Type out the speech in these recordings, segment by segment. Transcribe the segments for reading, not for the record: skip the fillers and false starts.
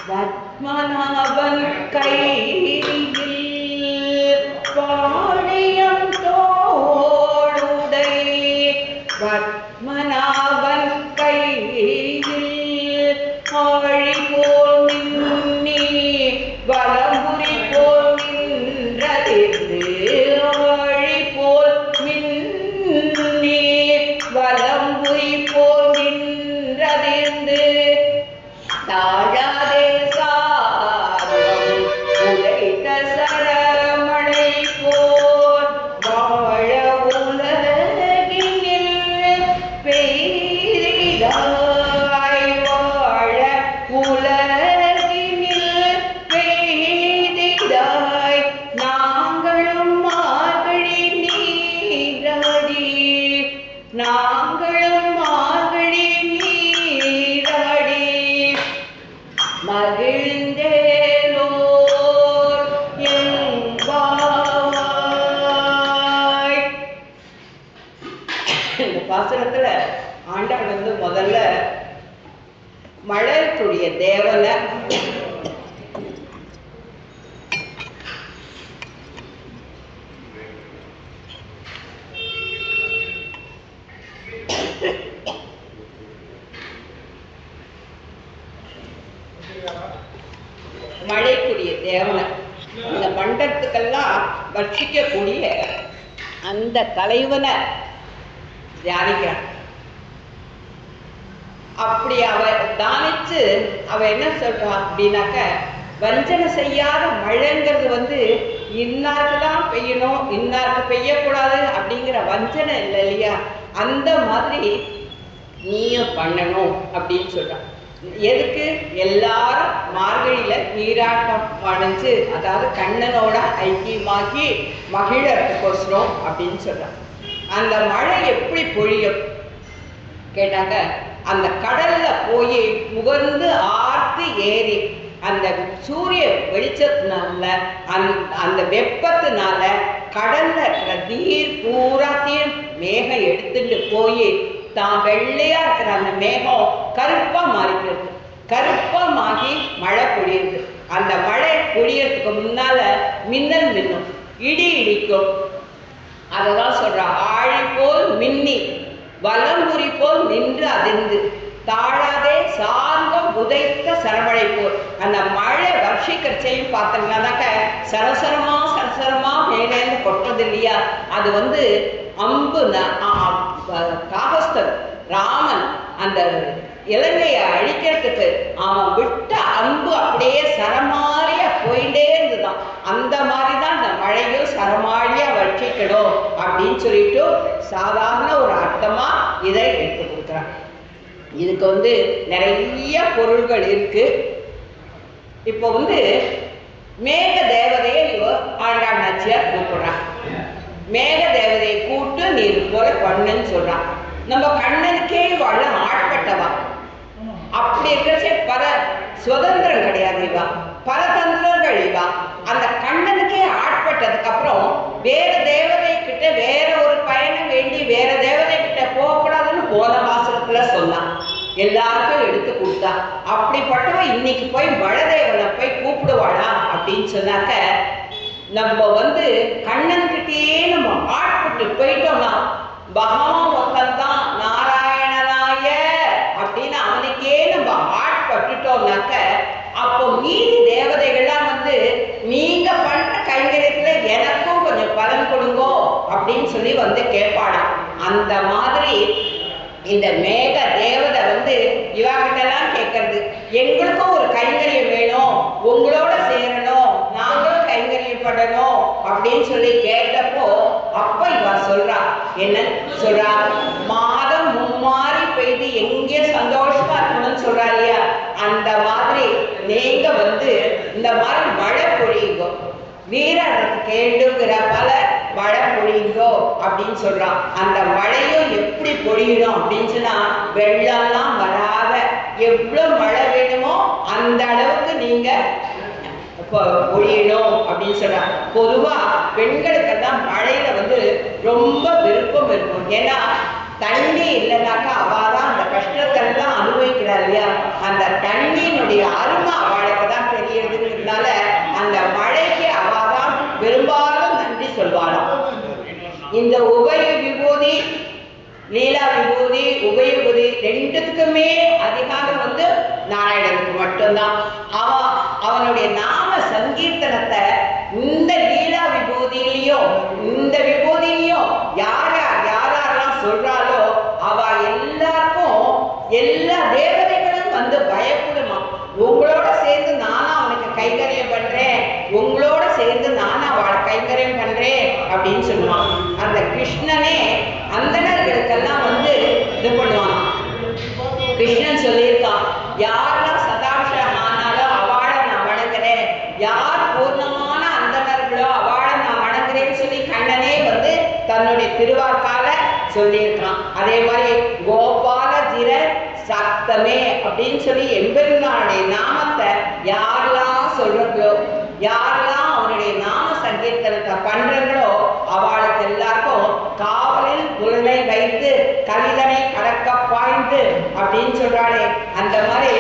பத்மநாபன் கையில் பாளையம் தோளுடை பத்மநாபன் கையில் ஆழி போல் நின்னி வலம்புரி போல் நின்றதிர்ந்து ஆழி போல் நின்னி வலம்புரி போல் நின்றதிர்ந்து தாழாதே சாரம் உதைத்த சரமழை போல் வாழ உலகினில் பெய்திடாய் வாழ உலகினில் பெய்திடாய் நாங்களும் மார்கழி நீராடி நாங்களும் மார்கழி நீராடி மகிழ்ந்தேலோர் எம்பாவாய். இந்த பாசுரத்துல ஆண்டாள் வந்து முதல்ல மழைக்குரிய தேவனை மழைக்குரிய தேவனை இந்த மண்டலத்துக்கெல்லாம் வர்ஷிக்கக்கூடிய அந்த தலைவனை தியானிக்கிறான். அப்படி அவ தானிச்சு அவ என்ன சொல்றான் அப்படின்னாக்க, வஞ்சனை செய்யாத மழைங்கிறது வந்து இன்னாருக்குதான் பெய்யணும் இன்னாருக்கு பெய்யக்கூடாது அப்படிங்கிற வஞ்சனை இல்லை இல்லையா, அந்த மாதிரி நீயும் பண்ணணும் அப்படின்னு சொல்றான். எதுக்கு? எல்லாரும் மார்கழியில நீராட்டம் அடைஞ்சு அதாவது கண்ணனோட ஐக்கியமாகி மகிழறதுக்கோசரம் அப்படின்னு சொல்றான். அந்த மழை எப்படி பொழியும் கேட்டாங்க, அந்த கடல்ல போய் முகர்ந்து ஆர்த்து ஏறி அந்த சூரிய வெளிச்சத்தினால அந்த வெப்பத்தினால கடல்ல இருக்கிற நீர் பூராத்தையும் மேகம் எடுத்துட்டு போய் தான் வெள்ளையா இருக்கிற அந்த மேகம் கருப்பா மாறிக்கிறது. கருப்பமாகி மழை பொழியுது. அந்த மழை பொழியறதுக்கு முன்னால மின்னல் மின்னும், இடி இடிக்கும். அததான் சொல்ற, ஆழி போல் மின்னி வலம்புரி போல் நின்று அதிர்ந்து தாழாதே சார்ந்தம் உதைத்த சரமழை போல். அந்த மழை வர்ஷிக்கிறச்சையும் பார்த்தோம்னாக்க சரசரமா சரசரமா மேலேருந்து கொட்டது இல்லையா, அது வந்து அம்பு காகஸ்தன் ராமன் அந்த இலங்கையை அழிக்கிறதுக்கு அவன் விட்ட அம்பு அப்படியே சரமாரியா போயிட்டே இருந்துதான். அந்த மாதிரிதான் இந்த மழையும் சரமாரியா வர்ஷிக்கணும் அப்படின்னு சொல்லிட்டு சாதாரண ஒரு அர்த்தமா இதை எடுத்து கொடுக்குறான். இதுக்கு வந்து நிறைய பொருள்கள் இருக்கு. இப்போ வந்து மேக தேவதையை ஆண்டாள் நாச்சியார் கூப்பிடுறான். மேக தேவதையை கூட்டு நீ இது போல பண்ணுன்னு சொல்றான். நம்ம கண்ணனுக்கே வாழ ஆட்பட்டவா. அப்படி இருக்கிறச்சே பல சுதந்திரம் கிடையாது இவா, பரதந்திரங்கள் இவா. அந்த கண்ணனுக்கே ஆட்பட்டதுக்கு அப்புறம் வேற தேவதை கிட்ட வேற ஒரு பயணம் வேண்டி வேற தேவதை கிட்ட போகக்கூடாதுன்னு போன வாசகத்துல சொன்னான். எல்லாருக்கும் எடுத்து கொடுத்தா. அப்படிப்பட்டவ இன்னைக்கு போய் மழதேவனை போய் கூப்பிடுவாளா அப்படின்னு சொன்னாக்க, நம்ம வந்து கண்ணன் கிட்டேயே நம்ம ஆட்பட்டு போயிட்டோம்னா பகவான் ஒருத்தந்தான் நாராயணனாய அப்படின்னு அவனுக்கே நம்ம ஆட்பட்டுட்டோம்னாக்க, அப்போ மீதி தேவதைகள்லாம் வந்து நீங்க பண்ற கைங்கரியத்துல எனக்கும் கொஞ்சம் பலன் கொடுங்கோ அப்படின்னு சொல்லி வந்து கேட்பாளாம். அந்த மாதிரி இந்த மேக தேவதை வந்து இவாகிட்டெல்லாம் கேட்கறது, எங்களுக்கும் ஒரு கைங்கரியம் வேணும், உங்களோட சேரணும், நாங்களும் கைங்கரியம் பண்ணணும் அப்படின்னு சொல்லி கேட்டப்போ அப்ப இவ சொல்றா, என்ன சொல்றா, மாதம் மும்மாறி பெய்து எங்கே சந்தோஷமா இருக்கணும்னு சொல்றா இல்லையா, அந்த மாதிரி நீங்க வந்து இந்த மாதிரி மழை பொழியுங்கோ, வீரனுக்கு கேளுங்கிற பல மழை பொழியுங்கோ அப்படின்னு சொல்றான். அந்த மழையும் எப்படி பொழியணும் அப்படின்னு சொன்னா, வெள்ளம்லாம் வராத எவ்வளவு மழை வேணுமோ அந்த அளவுக்கு நீங்க பொழியணும் அப்படின்னு சொல்றாங்க. பொதுவா பெண்களுக்கெல்லாம் மழையில வந்து ரொம்ப விருப்பம் இருக்கும். ஏன்னா தண்ணி இல்லைனாக்கா அவதான் அந்த கஷ்டத்தெல்லாம் அனுபவிக்கிறார் இல்லையா, அந்த தண்ணியினுடைய அருமை அவளுக்கு தான் தெரியறதுங்கிறதுனால அந்த மழைக்கு அவதான் பெரும்பாலும் நன்றி சொல்வாளாம். இந்த உபய விபூதி லீலா விபூதி உபயபூதி ரெண்டுத்துக்குமே அதிகாரம் வந்து நாராயணனுக்கு மட்டும்தான். அவனுடைய நாம சங்கீர்த்தனத்தை இந்த லீலா விபூதியிலையும் இந்த விபூதியிலையும் யாரெல்லாம் சொல்றாலோ அவ எல்லாருக்கும் எல்லா தேவதைகளும் வந்து பயப்படுமா. உங்களோட சேர்ந்து நானும் அவனுக்கு கைங்கரியம் பண்றேன், உங்களோட சேர்ந்து நானும் அவளை கைங்கரியம் பண்றேன் அப்படின்னு சொல்லுவான். அந்த கிருஷ்ணனே அந்தணர்களுக்கெல்லாம் வந்து இது பண்ணுவான். கிருஷ்ணன் சொல்லியிருக்கான், யாரெல்லாம் சதாம்சம் ஆனாலும் அவளை நான் வணங்குறேன், யார் பூர்ணமான அந்தணர்களோ அவளை நான் வணங்குறேன்னு சொல்லி கண்ணனே வந்து தன்னுடைய திருவாக்கால சொல்லியிருக்கான். அதே மாதிரி கோபால ஜிர சப்தமே அப்படின்னு சொல்லி எம்பெருமானுடைய நாமத்தை யாரெல்லாம் சொல்றங்களோ, யாரெல்லாம் அவனுடைய நாம சங்கீர்த்தனத்தை பண்றங்களோ அவளுக்கு எல்லாருக்கும் காவலில் புலனை வைத்து கலிதனை கடக்க பாய்ந்து அப்படின்னு சொல்றாளே, அந்த மாதிரி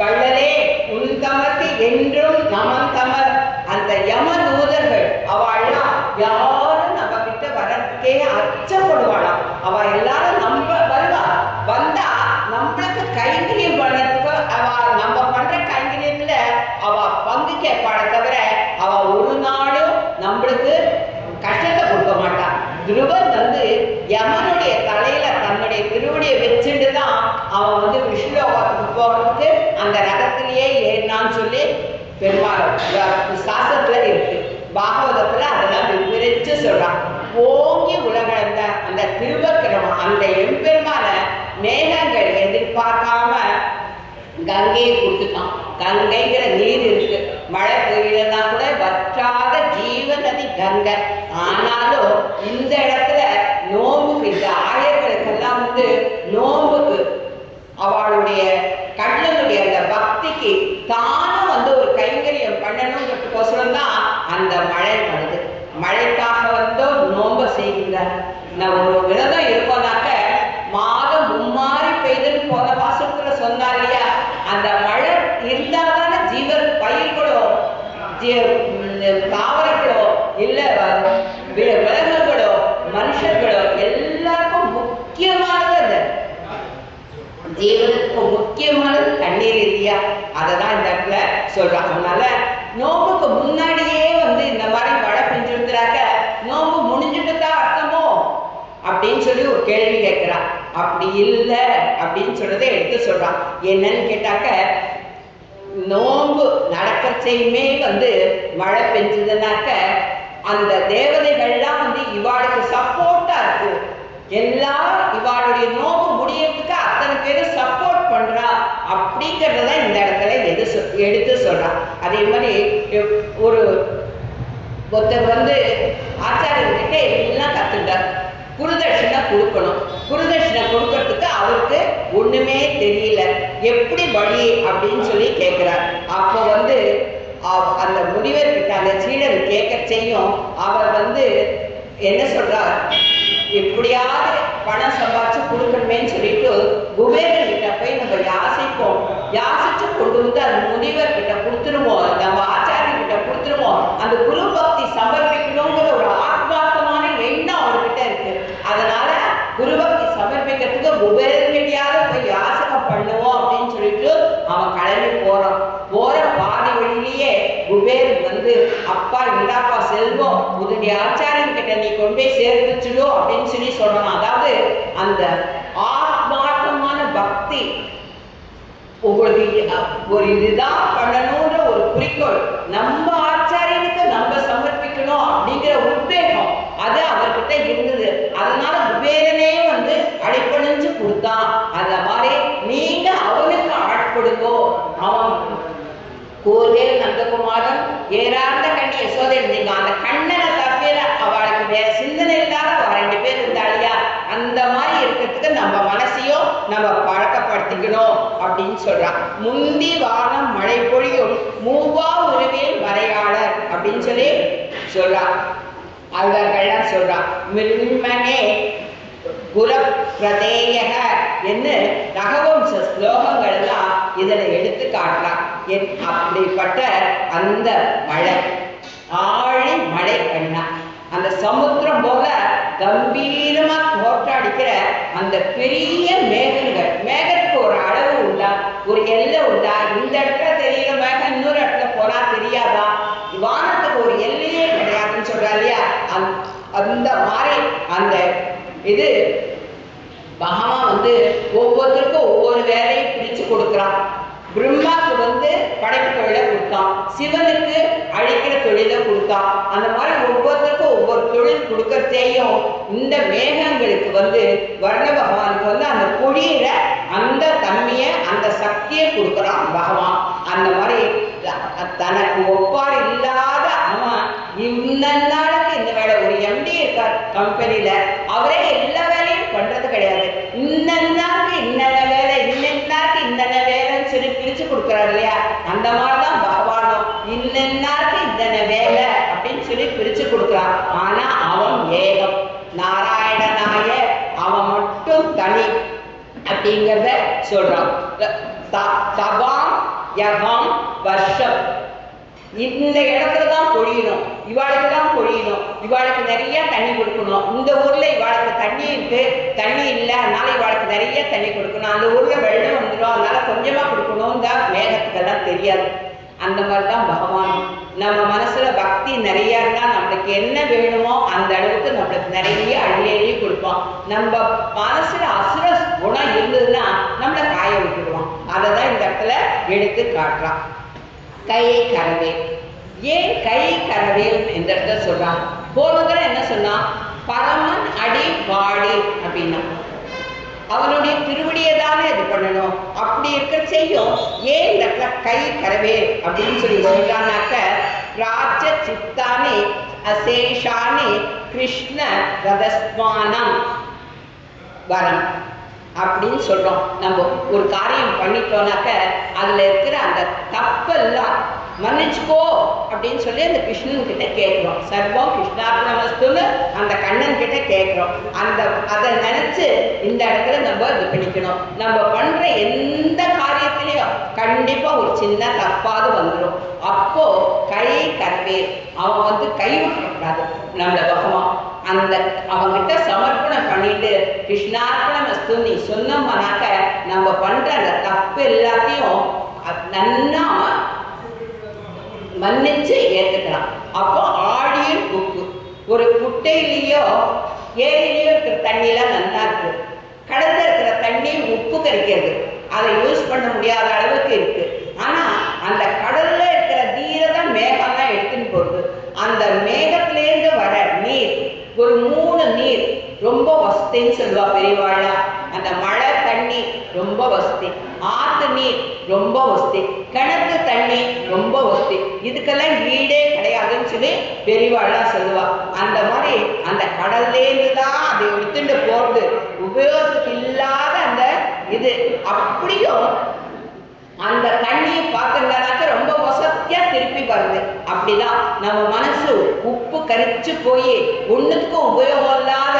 வள்ளலே உன் தமக்கு என்றும் நமன் தமர். அந்த யம தூதர்கள் அவள்லாம் யாரும் நம்ம கிட்ட வரக்கே அச்சப்படுவாளாம். அவ எல்லாரும் நம்ம வருவா, வந்தா நம்மளுக்கு கைங்கரியம் பண்ணதுக்கு அவ நம்ம பண்ற கைங்கரியத்துல அவ பங்கு கேட்பாளை தவிர அவ ஒரு நாளும் நம்மளுக்கு கஷ்டத்தை கொடுக்க மாட்டான். துருவன் வந்து யமனுடைய தலையில தன்னுடைய திருவடியை வச்சுட்டு தான் அவன் வந்து விஷ்ணுலோகத்துக்கு போறதுக்கு அந்த ரகத்திலேயே ஏறினான்னு சொல்லி பெருமாள் சாஸ்திரத்துல இருக்கு. பாகவதத்துல அதெல்லாம் விவரிச்சு சொல்றான். ஓங்கி உலகளந்த அந்த திருவக்கிரமம் அந்த எம்பெருமான மேகங்கள் எதிர்பார்க்காம கங்கையை கொடுத்துட்டான். கங்கைங்கிற நீர் இருக்கு, மழை பெய்யலன்னா கூட வற்றாத ஜீவ நதி கங்கை. ஆனாலும் இந்த இடத்துல நோம்புக்கு இந்த ஆயர்களுக்கெல்லாம் வந்து நோம்புக்கு அவளுடைய கண்ணனுடைய அந்த பக்திக்கு தானும் வந்து ஒரு கைங்கரியம் பண்ணணுங்கிறதுக்கோசரம் தான் அந்த மழை வருது. மழைக்காக வந்தோம் நோம்ப செய்கின்றார். நான் ஒரு விரதம் இருக்கோம்னாக்க மாதம் மும்மாறி பெய்துன்னு போன வாசத்துல சொன்னா இல்லையா, அந்த மழை இருந்தாதான ஜீவர் பயிர்களோ தாவரங்களோ இல்ல விலங்குகளோ மனுஷர்களோ எல்லாருக்கும் முக்கியமானது அந்த ஜீவனுக்கு முக்கியமானது தண்ணீர் இல்லையா, அததான் இந்த இடத்துல சொல்றாங்க. அதனால நோம்புக்கு முன்னாடியே வந்து இந்த மாதிரி மழை பெஞ்சிருந்தாக்க நோம்பு முடிஞ்சுட்டு தான் அர்த்தமோ அப்படின்னு சொல்லி ஒரு கேள்வி கேட்கிறான். அப்படி இல்லை அப்படின்னு சொல்றதை எடுத்து சொல்றான். என்னன்னு கேட்டாக்க நோம்பு நடக்கச்சையுமே வந்து மழை பெஞ்சதுனாக்க அந்த தேவதைகள்லாம் வந்து இவாளுக்கு சப்போர்ட்டா இருக்கு. எல்லாரும் இவாளுடைய நோம்பு முடியறதுக்கு அத்தனை பேரும் சப்போர்ட் பண்றா அப்படிங்கிறத இந்த இடத்துல எடுத்து சொல்றான். அதே மாதிரி ஒருத்தர் வந்து ஆச்சாரியர்கிட்ட எல்லாம் கத்துட்டார். குருதட்சிணை கொடுக்கணும். குருதட்சிணை கொடுக்கறதுக்கு அவருக்கு ஒண்ணுமே தெரியல, எப்படி வழி அப்படின்னு சொல்லி கேட்கிறார். அப்போ வந்து அந்த முனிவர்கிட்ட அந்த சீடர் கேட்க செய்யும். அவர் வந்து என்ன சொல்றார், எப்படியாவது பணம் சம்பாதிச்சு கொடுக்கணுமேன்னு சொல்லிட்டு குபேரர்கிட்ட போய் நம்ம யாசிப்போம், யாசிச்சு கொண்டு வந்து அந்த முனிவர்கிட்ட கொடுத்துருவோம், நம்ம ஆச்சாரியர்கிட்ட கொடுத்துருவோம். அந்த குரு பக்தி சமர்ப்பிக்கணுங்கிற ஒரு ஆத்மார்த்தமான எண்ணம் அவர்கிட்ட இருக்கு. அதனால குரு பக்தி சமர்ப்பிக்கிறதுக்கு குபேரர்கிட்டயாவது போய் யாசகம் பண்ணுவோம் அப்படின்னு சொல்லிட்டு அவன் கிளம்பி போறான். போற பாதி வழியிலேயே குபேரன் வந்து, அப்பா இந்தாப்பா செல்வம், உன்னுடைய ஆச்சாரியன்கிட்ட நீ கொண்டு போய் சேர்த்துச்சிடும் அப்படின்னு சொல்லி சொல்லணும். அதாவது அந்த ஆத்மார்த்தமான பக்தி உங்களுக்கு ஒரு இதுதான் பண்ணணும்ன்ற ஒரு குறிக்கோள், நம்ம ஆச்சாரியனுக்கு நம்ம சமர்ப்பிக்கணும் அப்படிங்கிற உத்வேகம் அது அவர்கிட்ட இருந்தது. அதனால குபேரனே வந்து அடிப்பணிஞ்சு கொடுத்தான். அந்த மாதிரி நீங்க அவனுக்கு ஆட்படுங்கோ. அவன் கோர்வேல் நந்தகுமாரன் ஏறாந்த கண்ணி யசோதை இருந்தீங்க. அந்த கண்ணனை தவிர அவளுக்கு வேற சிந்தனை இல்லாத அவ 2 பேர் இருந்தாளியா, அந்த மாதிரி இருக்கிறதுக்கு நம்ம மனசையும் நம்ம பழக்கப்படுத்திக்கணும் அப்படின்னு சொல்றான். முந்தி வானம் மழை பொழியும் மூவா உருவில் மறையாளர் அப்படின்னு சொல்லி சொல்றான். அவர்கள்லாம் சொல்றான். மிருண்மனே குல பிரதேயக என்று ரகவம்ச ஸ்லோகங்கள் எல்லாம் இதில் எடுத்து காட்டுறான். அப்படிப்பட்ட அந்த மழை ஆழி மழை கண்ணா, அந்த சமுத்திரம் போல கம்பீரமா தோற்றாடிக்கிற அந்த பெரிய மேகங்கள். மேகத்துக்கு ஒரு அளவு உண்டா, ஒரு எல்லை உண்டா? இந்த இடத்துல தெரியல மேகம், இன்னொரு இடத்துல போனா தெரியாதா? வானத்துக்கு ஒரு எல்லையே கிடையாதுன்னு சொல்றா இல்லையா? அந்த மாதிரி அந்த இது பகவான் ஒவ்வொருத்தருக்கும் ஒவ்வொரு வேலையை பிரிச்சு கொடுக்குறான். பிரம்மாவுக்கு படைப்பு தொழிலை கொடுத்தான், சிவனுக்கு அழிக்கிற தொழிலை கொடுத்தான். அந்த மாதிரி ஒவ்வொருத்தருக்கும் ஒவ்வொரு தொழில் கொடுக்கறதையும் இந்த மேகங்களுக்கு வர்ண பகவானுக்கு அந்த பொழியிற அந்த தன்மையை அந்த சக்தியை கொடுக்குறான் பகவான். அந்த மாதிரி தனக்கு ஒப்பார் இல்லாத அவன் இன்னாளுக்கு இந்த வேலை. ஒரு எம்டி இருக்கார் கம்பெனியில, அவரே எல்லா வேலையும் பண்றது கிடையாது. இன்னன்னாக்கு இன்னென்ன வேலை, இன்னென்னாக்கு இன்னென்ன வேலைன்னு சொல்லி பிரிச்சு கொடுக்குறாரு இல்லையா? அந்த மாதிரிதான் பகவானும் இன்னென்னாக்கு இன்னென்ன வேலை அப்படின்னு சொல்லி பிரிச்சு கொடுக்குறான். ஆனா அவன் ஏகம், நாராயணனாய அவன் மட்டும் தனி அப்படிங்கிறத சொல்றான். தபாம் யகம் வருஷம், இந்த இடத்துல தான் பொழியணும், இவாளுக்கு தான் பொழியணும், இவாளுக்கு நிறைய தண்ணி கொடுக்கணும். இந்த ஊர்ல இவாளுக்கு தண்ணி இருக்கு, தண்ணி இல்லை, அதனால இவாளுக்கு நிறைய தண்ணி கொடுக்கணும். அந்த ஊர்ல வெள்ளம் வந்துடும், அதனால கொஞ்சமா கொடுக்கணும். தான் மேகத்துக்கெல்லாம் தெரியாது. அந்த மாதிரிதான் பகவான். நம்ம மனசுல பக்தி நிறைய இருந்தா நம்மளுக்கு என்ன வேணுமோ அந்த அளவுக்கு நம்மளுக்கு நிறைய அள்ளி அள்ளி கொடுப்போம். நம்ம மனசுல அசுர குணம் இருந்ததுன்னா நம்மளை காய விட்டுடுவோம். அதை தான் இந்த இடத்துல எடுத்து காட்டுறான். கை கரவேல். ஏன் கை கரவேல் இந்த இடத்துல சொல்றான்? போனதுல என்ன சொன்னா? பரமன் அடி பாடி அப்படின்னா அவனுடைய திருவடியை தானே இது பண்ணணும். அப்படி இருக்க செய்யும். ஏன் இந்த இடத்துல கை கரவேல் அப்படின்னு சொல்லி சொல்றான்னாக்க, ராஜ சித்தானே அசேஷானே கிருஷ்ண ரதஸ்வானம் வரம் அப்படின்னு சொல்றோம். நம்ம ஒரு காரியம் பண்ணிட்டோம்னாக்க அதுல இருக்கிற அந்த தப்பெல்லாம் மன்னிச்சுக்கோ அப்படின்னு சொல்லி அந்த கிருஷ்ணன் கிட்ட கேட்கிறோம். சர்வம் கிருஷ்ணார்ப்பணமஸ்துன்னு அந்த கண்ணன் கிட்ட கேட்கிறோம். அதை நினைச்சு இந்த இடத்துல நம்ம இது பண்ணிக்கணும். நம்ம பண்ற எந்த காரியத்திலையும் கண்டிப்பா ஒரு சின்ன தப்பாது வந்துடும். அப்போ கை கரவேல், அவன் கை விட்டுறக்கூடாது. நம்மள பகவான் அந்த அவங்கிட்ட சமர்ப்பணம் பண்ணிட்டு கிருஷ்ணார்ப்பணமஸ்து நீ சொன்னோம்னாக்க நம்ம பண்ற அந்த தப்பு எல்லாத்தையும் நன்னா மன்னிச்சு ஏத்துக்கலாம். அப்போ ஆடியும் உப்பு, ஒரு குட்டையிலேயோ ஏரியிலையோ இருக்கிற தண்ணியெல்லாம் நல்லா இருக்கு, கடல்ல இருக்கிற தண்ணி உப்பு கரிக்கிறது, அதை யூஸ் பண்ண முடியாத அளவுக்கு இருக்கு. ஆனா அந்த கடல்ல இருக்கிற நீரை தான் மேகம்லாம் எடுத்துன்னு போகுது. அந்த மேகத்திலேருந்து வர நீர் ஒரு 3 நீர் ரொம்ப வசதின்னு சொல்லுவா பெரியவாழா. அந்த மழை தண்ணி ரொம்ப வசதி, ஆத்து நீர் ரொம்ப வசதி, கிணத்து தண்ணி ரொம்ப வசதி. இதுக்கெல்லாம் ஈடே கிடையாதுன்னு சொல்லி பெரியவாழா சொல்லுவா. அந்த மாதிரி அந்த கடல்லேருந்து தான் அதை எடுத்துட்டு போறது, உபயோகத்துக்கு இல்லாத அந்த இது. அப்படியும் அந்த தண்ணியை பார்த்தோம்னாக்க ரொம்ப வசதியா திருப்பி வருது. அப்படிதான் நம்ம மனசு உப்பு கரிச்சு போய் ஒண்ணுக்கும் உபயோகம் இல்லாத,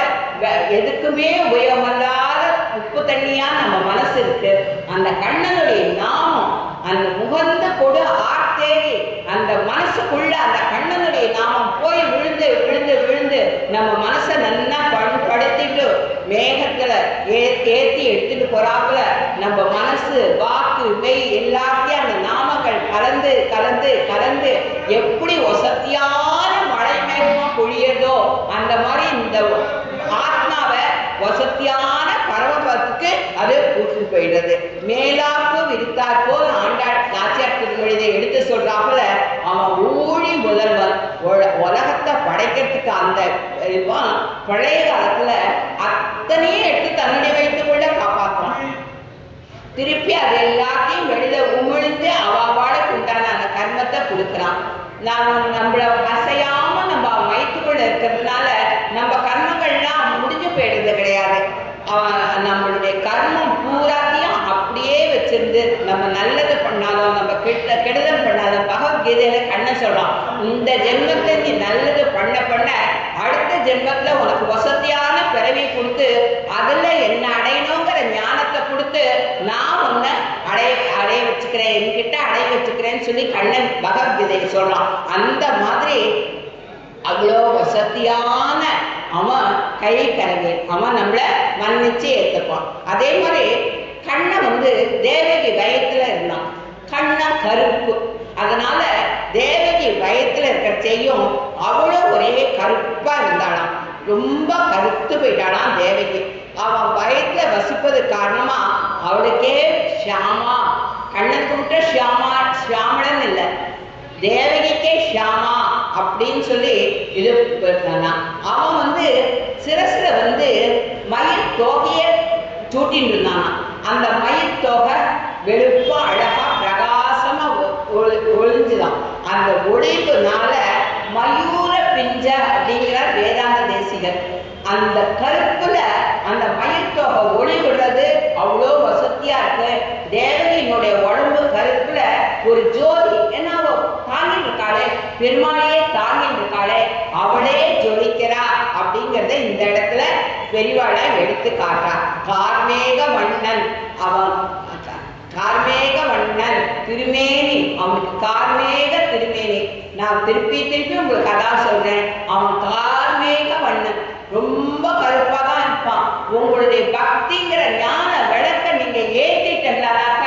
எதுக்குமே உபயோகம் இல்லாத உப்பு தண்ணியா நம்ம மனசு இருக்கு. அந்த கண்ணனுடைய நாமம் அந்த முகந்த கொடு ஆர்த்தேரி அந்த மனசுக்குள்ள அந்த கண்ணனுடைய நாமம் போய் விழுந்து விழுந்து விழுந்து நம்ம மனசை நல்லா படுத்திட்டு மேகத்துல ஏத்தி எடுத்துட்டு போறாப்புல நம்ம மனசு வாக்கு மெய் எல்லாத்தையும் அந்த நாமங்கள் கலந்து கலந்து கலந்து எப்படி வசதியான மழை மேகமா பொழியதோ அந்த மாதிரி இந்த ஆத்மாவை வசதியான பரவத்துக்கு அது கூட்டு போயிடுறது. மேலாப்பு விரித்தாற்போ ஆண்டாள் நாச்சியார் திருமொழியை எடுத்து சொல்றாப்புல அவன் ஊழி முதல்வன். உலகத்தை படைக்கிறதுக்கு அந்த பழைய காலத்துல அத்தனையும் எடுத்து தன்னுடைய வைத்துக் கொள்ள காப்பாற்றுவான். திருப்பி அது எல்லாத்தையும் வெளியில உமிழ்ந்து அவாவாளுக்கு உண்டான அந்த கர்மத்தை கொடுக்குறான். நம்மள அசையாம நம்ம வயிற்றுக்குள்ள இருக்கிறதுனால நம்ம கர்மங்கள்லாம் முடிஞ்சு போயிடுறது கிடையாது. நம்மளுடைய கர்மம் பூராத்தையும் அப்படியே வச்சிருந்து நம்ம நல்லது பண்ணாலும் நம்ம கெடுதல் பண்ணாலும் பகவத்கீதையில கண்ணன் சொல்றான், இந்த ஜென்மத்தை நீ நல்லது பண்ண பண்ண அடுத்த ஜென்மத்துல உனக்கு வசதியான பிறவி கொடுத்து அதுல என்ன அடையணுங்கிற ஞானத்தை கொடுத்து நான் உன்னை அடைய வச்சுக்கிறேன், என்கிட்ட அடைய வச்சுக்கிறேன்னு சொல்லி கண்ணன் பகவத்கீதை சொல்றான். அந்த மாதிரி அவ்வளோ வசதியான அவன் கை கரவே அவன் நம்மளை மன்னிச்சு ஏற்றுப்பான். அதே மாதிரி கண்ணன் தேவகி வயத்துல இருந்தான். கண்ணன் கருப்பு, அதனால தேவகி வயத்துல இருக்கிற செய்யும் அவ்வளோ ஒரே கருப்பா இருந்தாளாம். ரொம்ப கருத்து போயிட்டாளாம் தேவகி. அவன் வயத்துல வசிப்பது காரணமா அவளுக்கே ஷியாமா, கண்ணனுக்கு விட்ட ஷியாமா ஷியாமளன் இல்லை, தேவகிக்கே ஷியாமா அப்படின்னு சொல்லி இது பண்ணானா. அவன் சிரசுல மயில் தோகைய சூட்டின்னு இருந்தானா. அந்த மயில் தோகை வெளுப்பா அழகா பிரகாசமா ஒளிஞ்சுதான். அந்த ஒளிவுனால மயூர பிஞ்ச அப்படிங்கிறார் வேதாந்த தேசிகர். அந்த கருப்புல அந்த மயில் தோகை ஒளி விடுறது அவ்வளோ வசதியா இருக்கு. தேவகியினுடைய உடம்பு கருப்புல ஒரு ஜோதி என்னவோ தாங்கிட்டு இருக்காளே, பெருமாளையே தாங்கிட்டு இருக்காளே, அவளே ஜொலிக்கிறா அப்படிங்கிறத இந்த இடத்துல பெரியவாளை எடுத்து காட்டா. கார்மேக வண்ணன் அவன், கார்மேக வண்ணன் திருமேனி, அவனுக்கு கார்மேக திருமேனி. நான் திருப்பி உங்களுக்கு அதான் சொல்றேன், அவன் கார்மேக வண்ணன் ரொம்ப கருப்பா தான் இருப்பான். உங்களுடைய பக்திங்கிற ஞான விளக்க நீங்க ஏற்றிட்டாக்க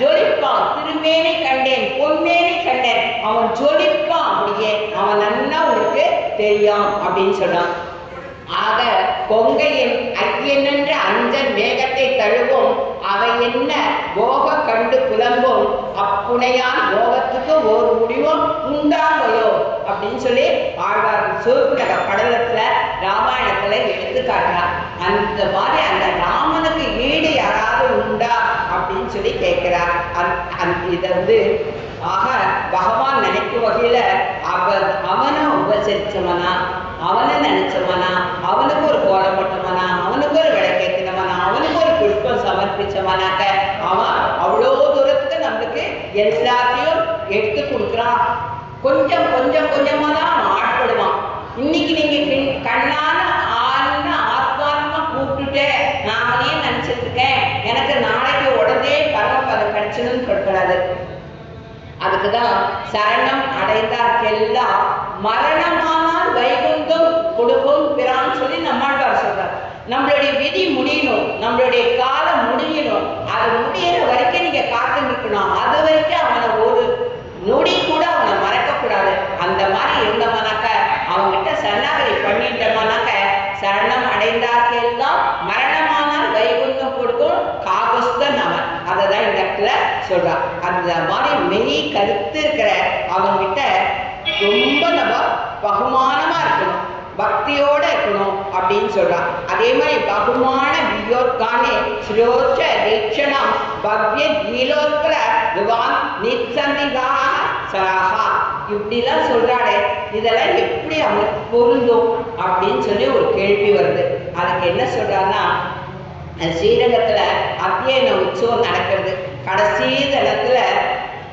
ஜொலிப்பான். திருமேனி கண்டேன், பொன்மேனி கண்டேன், அவன் ஜொலிப்பான். அப்படியே அவன் நன்னா உங்களுக்கு தெரியும் அப்படின்னு சொன்னான். ஆக கொங்கையின் ஐயனென்ற அஞ்சன் மேகத்தை தழுவும் அவை என்ன போக கண்டு புலம்பும் அப்புனையான் போகத்துக்கு ஒரு முடிவும் உண்டாங்களோ அப்படின்னு சொல்லி ஆழ்வார் சூர்பனக படலத்துல ராமாயணத்துல எடுத்து காட்டுறார். அந்த மாதிரி அந்த ராமனுக்கு ஈடு யாராவது உண்டா அப்படின்னு சொல்லி கேட்கிறார். இதை ஆக பகவான் நினைக்கும் வகையில அவனை உபசரிச்சவனா, அவனை நினைச்சவனா, அவனுக்கு ஒரு கோலம் போட்டவனா, அவனுக்கு ஒரு விளக்கேற்றினவனா, அவனுக்கு ஒரு புஷ்பம் சமர்ப்பிச்சவனாக்க அவன் அவ்வளோ தூரத்துக்கு நம்மளுக்கு எல்லாத்தையும் எடுத்து கொடுக்குறான். கொஞ்சம் கொஞ்சம் கொஞ்சமா தான் அவன் ஆட்படுவான். இன்னைக்கு நீங்க கண்ணான ஆள்னு ஆத்மாத்மா கூப்பிட்டுட்டே நானே நினைச்சிட்டு இருக்கேன், எனக்கு நாளைக்கு உடனே பரமபதம் கிடைச்சதுன்னு கொடுக்கூடாது. அதுக்குதான் சரணம் அடைந்தார்க்கெல்லாம் மரணமானால் வைகுந்தம் கொடுக்கும் பிறான்னு சொல்லி நம்மாழ்வார் சொல்றார். நம்மளுடைய விதி முடியணும், நம்மளுடைய காலம் முடியணும், அது முடியிற வரைக்கும் நீங்க காத்து நிற்கணும். அது வரைக்கும் அவனை ஒரு நொடி கூட அவனை மறக்கக்கூடாது. அந்த மாதிரி இருந்தவனாக்க அவன்கிட்ட சரணாகதி பண்ணிட்டோம்னாக்க சரணம் அடைந்தார்க்கெல்லாம் மரணமானால் வைகுந்தம் கொடுக்கும் காகஸ்தன் அவன். அதை தான் இந்த இடத்துல சொல்றான். அந்த மாதிரி மெய் கருத்து இருக்கிற அவன்கிட்ட ரொம்ப நம்ம பகுமானமா இருக்கணும், பக்தியோட இருக்கணும் அப்படின்னு சொல்றான். அதே மாதிரி பகுமான வியோர்கானே ஸ்ரோச்ச தீட்சணம் பவ்ய நீலோத்பல துவான் நிச்சந்திதாக சராகா இப்படிலாம் சொல்றாளே, இதெல்லாம் எப்படி அவனுக்கு பொருந்தும் அப்படின்னு சொல்லி ஒரு கேள்வி வருது. அதுக்கு என்ன சொல்றான்னா, ஸ்ரீரங்கத்துல அத்தியன உற்சவம் நடக்கிறது. கடைசி தளத்துல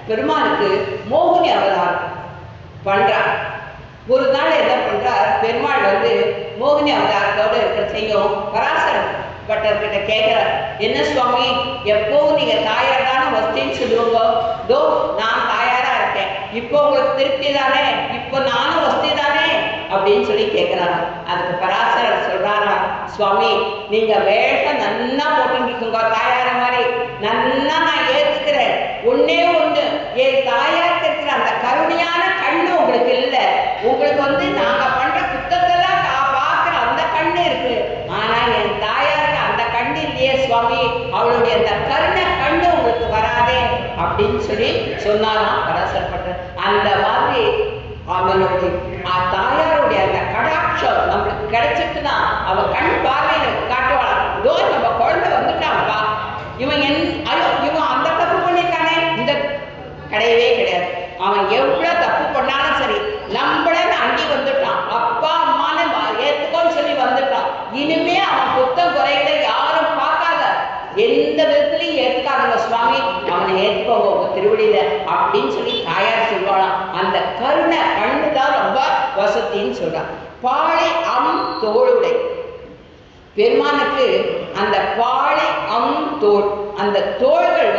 பெருமாளுக்கு மோகினி அவதாரம் பண்றார். ஒரு நாள் என்ன பண்றார், பெருமாள் மோகினி அவதாரத்தோட இருக்கிற செய்யும் பராசரன் பட்டர்கிட்ட கேட்கிறார், என்ன சுவாமி எப்பவும் நீங்க தாயார் தானே வஸ்தின்னு சொல்லுவாங்க, தோ நான் தாயாரா இருக்கேன், இப்போ உங்களுக்கு திருப்தி தானே, இப்போ நானும் வஸ்தி தானே அப்படின்னு சொல்லி கேட்கிறாரா. அதுக்கு பராசரர் சொல்றாரா, சுவாமி நீங்க வேஷம் நன்னா போட்டுருக்கீங்க, தாயார மாதிரி நன்னா நான் ஏத்துக்கிறேன். ஒன்னே ஒண்ணு, என் தாயாருக்கு இருக்கிற அந்த கருணையான கண்ணு உங்களுக்கு இல்லை. உங்களுக்கு நாங்க பண்ற குத்தத்தெல்லாம் பார்க்கிற அந்த கண்ணு இருக்கு, ஆனா என் தாயாருக்கு அந்த கண்ணு இல்லையே சுவாமி, அவளுடைய அந்த கருணை கண்ணு உங்களுக்கு வராதே அப்படின்னு சொல்லி சொன்னாராம் பராசரப்பட்ட. அந்த மாதிரி அவனுடைய தாயாருடைய அந்த கடாட்சம் நம்மளுக்கு கிடைச்சிட்டுனா அவ கண் பார்வையில காட்டுவாளாம், இதோ நம்ம குழந்தை வந்துட்டான்ப்பா, இவன் இவன் அந்த தப்பு பண்ணிட்டானே, இந்த கிடையவே கிடையாது. அவன் எவ்வளவு தப்பு பண்ணாலும் சரி நம்மளன்னு அண்டி வந்துட்டான், அப்பா அம்மான்னு ஏத்துக்கோன்னு சொல்லி வந்துட்டான். இனிமே அவன் குத்தம் குறைகளை யாரும் வசத்தின்னு சொல்றான். பாழை தோளுடை பெருமானுக்கு அந்த பாழை தோள், அந்த தோள்கள்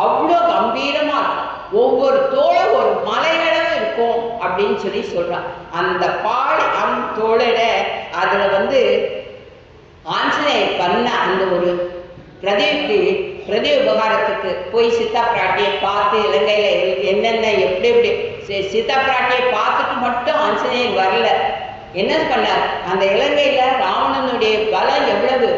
அவ்வளோ கம்பீரமா இருக்கும். ஒவ்வொரு தோளும் ஒரு மலையளவு இருக்கும் அப்படின்னு சொல்றான். அந்த பாழை தோளிட அதுல ஆஞ்சநேயர் பண்ண அந்த ஒரு பிரதி உபகாரத்துக்கு போய் சித்தா பிராட்டியை பார்த்து இலங்கையில என்னென்ன எப்படி எப்படி சித்தா பிராட்டியை பார்த்துட்டு மட்டும் ஆஞ்சநேயர் வரல. என்ன பண்ணார்? அந்த இலங்கையில ராவணனுடைய பலம் எவ்வளவு,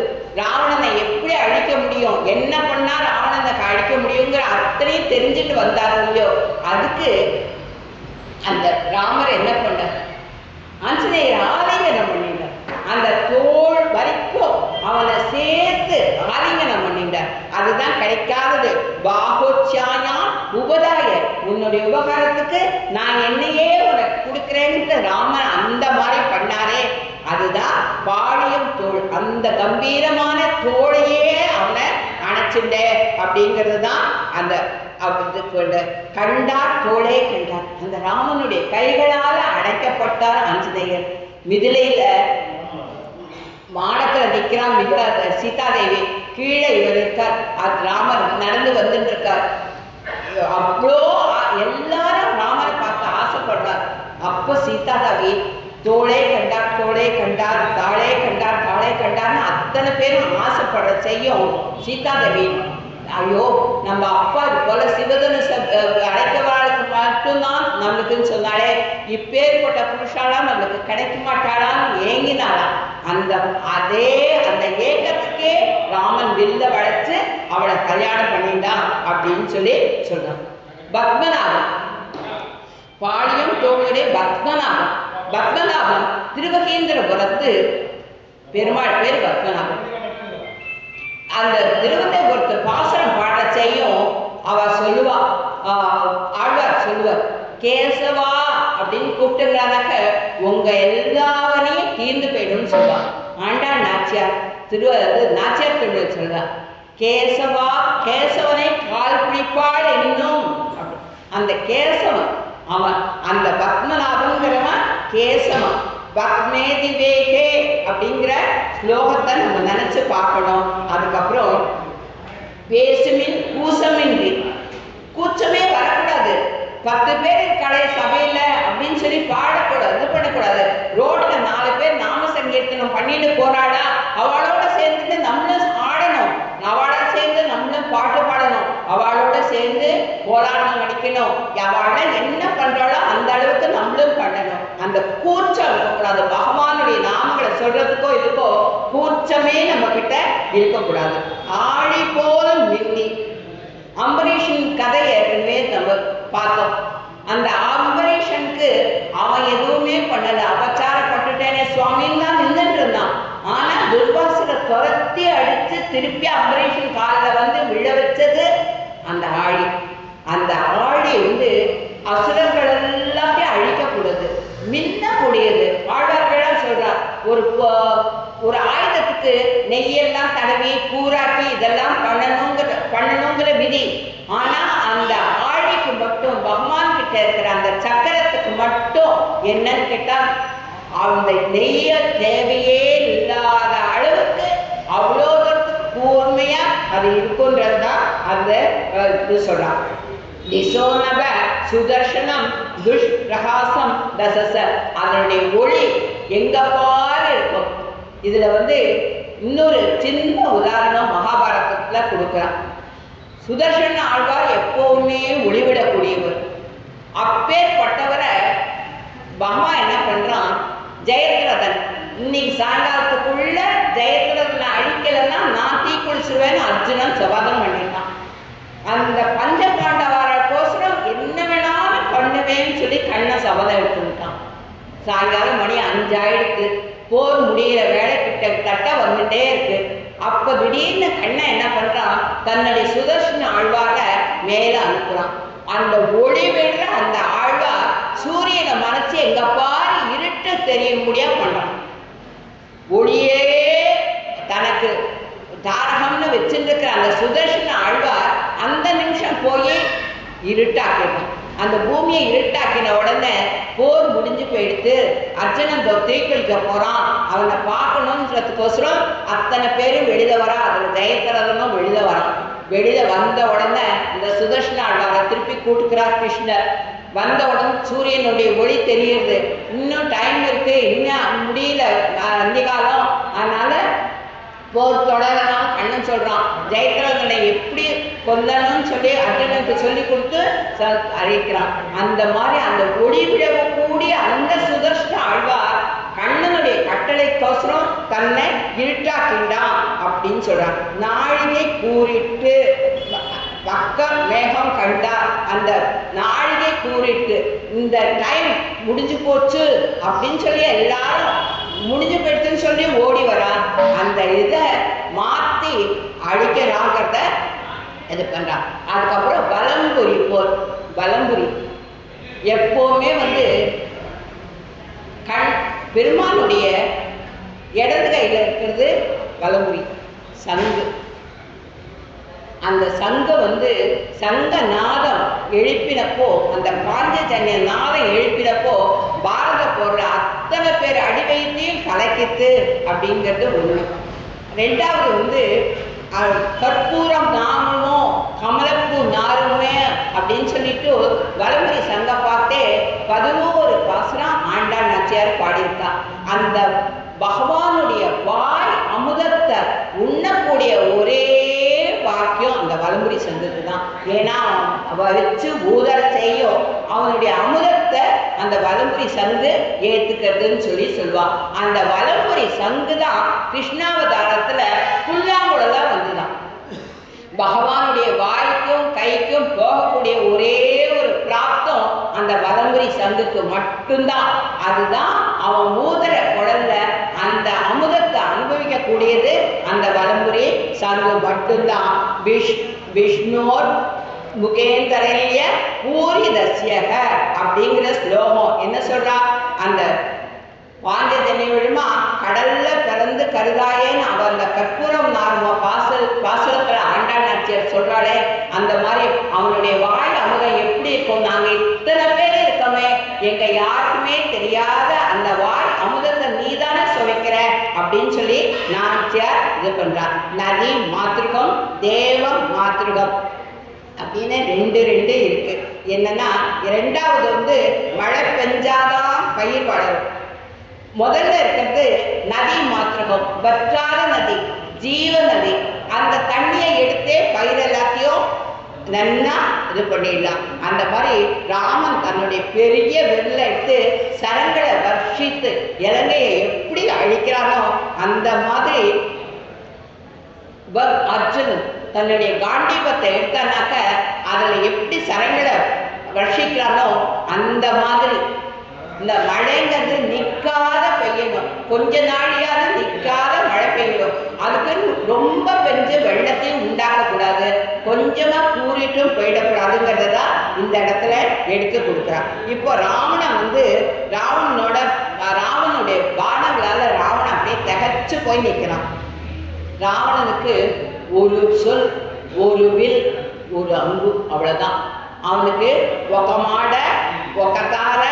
ராவணனை எப்படி அழிக்க முடியும், என்ன பண்ணா ராவணனை அழிக்க முடியுங்கிற அத்தனையும் தெரிஞ்சுட்டு வந்தார் இல்லையோ. அதுக்கு அந்த ராமர் என்ன பண்ணார்? ஆஞ்சநேயர் ஆலிங்கனம் பண்ணிட்டார். அந்த தோள் வரைக்கும் அவனை சேர்த்து ஆலிங்கனம் பண்ணிட்டார். அதுதான் கிடைக்காதது. பாகோச்சாயா உபதாய, உன்னுடைய உபகாரத்துக்கு நான் என்னையே உனக்கு கொடுக்குறேன்னு ராமன் அந்த மாதிரி பண்ணாரே, அதுதான் பாழியம் தோள். அந்த கம்பீரமான தோளையே அவனை அணைச்சுண்ட அப்படிங்கிறது தான் அந்த கண்டார் தோளே கண்டார். அந்த ராமனுடைய கைகளால அடைக்கப்பட்டார் ஆஞ்சநேயர். மிதிலையில மாடத்துல நிற்கிறான் சீதாதேவி, கீழே இவர் இருக்கார், ராமர் நடந்து வந்துட்டு இருக்கார். அவ்வளோ எல்லாரும் ராமரை பார்த்து ஆசைப்படுறார். அப்போ சீதாதேவி தோளே கண்டார் தோளே கண்டார், தாளே கண்டார் தாளே கண்டார்னு அத்தனை பேரும் ஆசைப்படுற செய்யும் சீதாதேவி. ஐயோ நம்ம அப்பா இது போல சிவதனுச அடைக்கவாளுக்கு மட்டும்தான் நம்மளுக்குன்னு சொன்னாலே, இப்பேற்பட்ட புருஷாலாம் நம்மளுக்கு கிடைக்க மாட்டாளான்னு ஏங்கினாளாம். அந்த ஏக்கத்துக்கே ராமன் வில்ல வளைச்சு அவளை கல்யாணம் பண்ணிட்டான் அப்படின்னு சொல்றான். பத்மநாபன் பாழியம் தோளுடைய பத்மநாபன். பத்மநாபன் திருவகேந்திரபுரத்து பெருமாள் பேர் பத்மநாபன். அந்த திருவனந்தபுரத்து பாசனம் பாட செய்யும் அவ சொல்லுவா, ஆழ்வார் சொல்லுவார், கேசவா அப்படின்னு கூப்பிட்டுங்கிறானாக்க உங்க எல்லாவரையும் தீர்ந்து போயிடும்னு சொல்லுவான். ஆண்டாள் நாச்சியார் நாச்சியார் பெண்கள் சொல்றா, கேசவா கேசவனை கால் பிடிப்பாள் என்னும். அந்த கேசவன் அவன், அந்த பத்மநாபங்கிறவன் கேசவன். பத்மேதிவேகே அப்படிங்கிற ஸ்லோகத்தை நம்ம நினைச்சு பார்க்கணும். அதுக்கப்புறம் பேசுமின் கூசமின்றி, கூச்சமே வரக்கூடாது. 10 பேர் கடை சபையில அப்படின்னு பாடக்கூடாது, இது பண்ணக்கூடாது. ரோட்ல 4 பேர் நாம சங்கீர்த்தனம் பண்ணிட்டு போறாளா, அவளோட சேர்ந்துட்டு நம்மளும் ஆடணும், அவளோட சேர்ந்து நம்மளும் பாட்டு பாடணும், அவளோட சேர்ந்து போராட்டம் அடிக்கணும். அவள என்ன பண்றாளோ அந்த அளவுக்கு நம்மளும் பண்ணணும். அந்த கூச்சம் இருக்கக்கூடாது. பகவானுடைய நாமங்களை சொல்றதுக்கோ இதுக்கோ கூச்சமே நம்ம கிட்ட இருக்கக்கூடாது. ஆழி போல மின்னி அம்பரீஷன் கதை ஏற்கனவே நம்ம பார்த்தோம். அந்த அம்பரீஷனுக்கு அவன் எதுவுமே பண்ணல, அபச்சாரப்பட்டுட்டேனே சுவாமின்னு தான் நின்றுட்டு இருந்தான். ஆனா துர்வாசனை துரத்தி அடிச்சு திருப்பி அம்பரீஷன் காலில் விழ வச்சது அந்த ஆழி. அந்த ஆழி அசுரங்கள் எல்லாத்தையும் அழிக்கக்கூடாது, மின்னக்கூடியது. ஆழ்வார்களா சொல்றார், ஒரு ஆயுதத்துக்கு நெய்யெல்லாம் தடவி கூறாக்கி இதெல்லாம் பண்ணணுங்கிற விதி. ஆனா அந்த ஆழிக்கு மட்டும் பகவான் கிட்ட இருக்கிற அந்த சக்கரத்துக்கு மட்டும் என்னன்னு கேட்டா, அந்த நெய்ய தேவையே இல்லாத அளவுக்கு அவ்வளோ தூரத்துக்கு கூர்மையா அது இருக்குன்றதுதான் அந்த சொல்றான். திசோனப சுதர்சனம் துஷ்பிரகாசம் தசச, அதனுடைய ஒளி எங்க பாரு இருக்கும். இதுல இன்னொரு சின்ன உதாரணம் மகாபாரதத்துல கொடுக்குறான். சுதர்சன ஆழ்வார் எப்பவுமே ஒளிவிடக்கூடியவர். அப்பேற்பட்டவரை பகவான் என்ன பண்றான், ஜெயத்ரதன் இன்னைக்கு சாயங்காலத்துக்குள்ள ஜெயத்ரதனை அழிக்கலன்னா நான் தீக்குளிச்சுருவேன்னு அர்ஜுனன் சவாதம் பண்ணிட்டான். அந்த பஞ்ச பாண்டவரோசரம் என்ன வேணாலும் பண்ணுவேன்னு கண்ணை சபதம் எடுத்துட்டான். சாயங்காலம் மணி 5 ஆயிடுத்து, போர் முடிகிற வேலை கிட்டத்தட்ட வந்துட்டே இருக்கு. அப்ப திடீர்னு கண்ணை என்ன பண்றான், தன்னுடைய சுதர்சன ஆழ்வார மேல அனுப்புறான். அந்த ஒளி விடுற அந்த ஆழ்வார் சூரியனை மறைச்சு எங்க பாரு இருட்டு தெரியும்படியா பண்றான். ஒளியே தனக்கு தாரகம்னு வச்சுருக்கிற அந்த சுதர்சன ஆழ்வார் அந்த நிமிஷம் போய் இருட்டாக்கிடும். அந்த பூமியை இருட்டாக்கின உடனே போர் முடிஞ்சு போயிடும். போயிடுத்து, அர்ஜுனன் தீக்குளிக்க போறான், அவனை பார்க்கணுன்றதுக்கோசரம் அத்தனை பேரும் வெளியில வரா. அதில் ஜெயத்ரதனும் வெளியில வரான். வெளியில வந்த உடனே இந்த சுதர்ஷன ஆழ்வாரை திருப்பி கூட்டுக்கிறார் கிருஷ்ணர். வந்த உடனே சூரியனுடைய ஒளி தெரியுது. இன்னும் டைம் இருக்கு, இன்னும் முடியல அந்திகாலம், அதனால போர் தொடரலாம் கண்ணன் சொல்றான். ஜெயத்ரதனை எப்படி கொல்லணும்னு சொல்லி அர்ஜுனனுக்கு சொல்லி கொடுத்து அறிவிக்கிறான். அந்த மாதிரி அந்த ஒளி விழவு கூடிய அந்த சுதர்ஷன ஆழ்வார் கண்ணனுடைய கட்டளைக்கோசரம் தன்னை இருட்டாக்கிண்டான் அப்படின்னு சொல்றான். நாழிகை கூறிட்டு பக்க மேகம் கண்டார். அந்த நாழிகை கூறிட்டு இந்த டைம் முடிஞ்சு போச்சு அப்படின்னு சொல்லி எல்லாரும் முடிஞ்சு போயிடுச்சுன்னு சொல்லி ஓடி வரான். அந்த இதை மாற்றி அழிக்கிறாங்கிறத இது பண்றான். அதுக்கப்புறம் வலம்புரி போர். வலம்புரி எப்பவுமே பெருமானுடைய இடது கையில் இருக்கிறது வலம்புரி சங்கு. அந்த சங்கை சங்க நாதம் எழுப்பினப்போ, அந்த பாஞ்சஜன்ய நாதம் எழுப்பினப்போ பாரத போர்ல அத்தனை பேர் அடிவைத்தையும் கலக்கித்து அப்படிங்கிறது ஒண்ணு. ரெண்டாவது கற்பூரம் நாமமோ கமலப்பூ நாருமே அப்படின்னு சொல்லிட்டு வலம்புரி சங்க பார்த்தே 11 பாசுரம் ஆண்டாள் நாச்சியார் பாடியிருக்கான். அந்த பகவானுடைய வாய் அமுதத்தை உண்ணக்கூடிய ஒரே பாக்கியம் அந்த வலம்புரி சங்குக்கு தான். ஏன்னா வச்சு ஊதல் செய்யும் அவனுடைய அமுதத்தை அந்த வலம்புரி சங்கு ஏத்துக்கிறதுன்னு சொல்லி சொல்லுவான். அந்த வலம்புரி சங்கு தான் கிருஷ்ணாவதாரத்துல புல்லாங்குழலா வந்துதான். பகவானுடைய வாய்க்கும் கைக்கும் போகக்கூடிய ஒரே ஒரு பிராப்தம் அந்த வலம்புரி சங்குக்கு மட்டும்தான். அதுதான் அவன் ஊதர குழல்ல அந்த அமுதத்தை அனுபவிக்கக்கூடியது அந்த வலம்புரி சங்கு மட்டும்தான். விஷ்ணோர் முகேந்தரைய பூரிதஸ்யக அப்படிங்கிற ஸ்லோகம் என்ன சொல்றா? அந்த பாஞ்சஜன்ய விழுமா கடல்ல பிறந்து கருதாயேன்னு அவ அந்த கற்பூரம் நார்ம பாசுரத்துல ஆண்டாள் நாச்சியார் சொல்றாளே, அந்த மாதிரி அவனுடைய வாய் அமுதம் எப்படி இருக்கும்? நாங்க இத்தனை பேர் இருக்கோமே, எங்க யாருக்குமே தெரியாத அந்த வாய் அமுதத்தை நீதானே சுவைக்கிற அப்படின்னு சொல்லி நாச்சியார் இது பண்றான். நதி மாத்திருகம், தேவம் மாத்திருகம் அப்படின்னு ரெண்டு இருக்கு. என்னன்னா இரண்டாவது மழை பெஞ்சாதான் பயிர் வளரும். முதல்ல இருக்கிறது நதி மாத்திரகம், வற்றாத நதி, ஜீவ நதி. அந்த தண்ணியை எடுத்தே பயிர் எல்லாத்தையும் நன்னா இது பண்ணிடலாம். அந்த மாதிரி ராமன் தன்னுடைய பெரிய வெள்ள எடுத்து சரங்களை வர்ஷித்து இலங்கையை எப்படி அழிக்கிறானோ அந்த மாதிரி அர்ஜுனன் தன்னுடைய காண்டீபத்தை எடுத்தானாக்க அதுல எப்படி சரங்களை வர்ஷிக்கிறானோ அந்த மாதிரி இந்த மழைங்கிறது நிற்காத பெய்யணும். கொஞ்ச நாளையாவது நிற்காத மழை பெய்யணும். அதுக்கு ரொம்ப பெஞ்சு வெள்ளத்தையும் உண்டாக்கக்கூடாது, கொஞ்சமா கூறிட்டும் போயிடக்கூடாதுங்கிறது தான் இந்த இடத்துல எடுத்து கொடுக்குறான். இப்போ ராவணன் ராவணனுடைய பானங்களால ராவணன் அப்படியே திகச்சு போய் நிற்கிறான். ராவணனுக்கு ஒரு சொல், ஒரு வில், ஒரு அம்பு, அவ்வளவுதான். அவனுக்கு ఒక மாட, ఒక தார,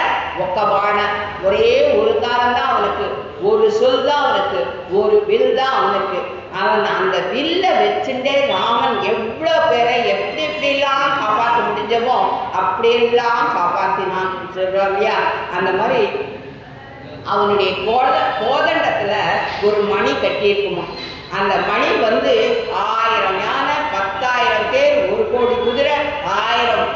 ఒక బాణ, ஒரே ஒரு தாரம் தான் அவனுக்கு, ஒரு சொல் தான் அவனுக்கு, ஒரு வில் தான் அவனுக்கு. அவன் அந்த வில்ல வச்சுட்டே ராமன் எவ்வளோ பேரை எப்படி எப்படிலாம் காப்பாற்ற முடிஞ்சமோ அப்படியெல்லாம் காப்பாற்றினான் சொல்றோம் இல்லையா? அந்த மாதிரி அவனுடைய கோதண்டத்துல ஒரு மணி கட்டியிருக்குமா. அந்த மணி 1000 யானை, 10,000 பேர், 1 கோடி குதிரை, 1000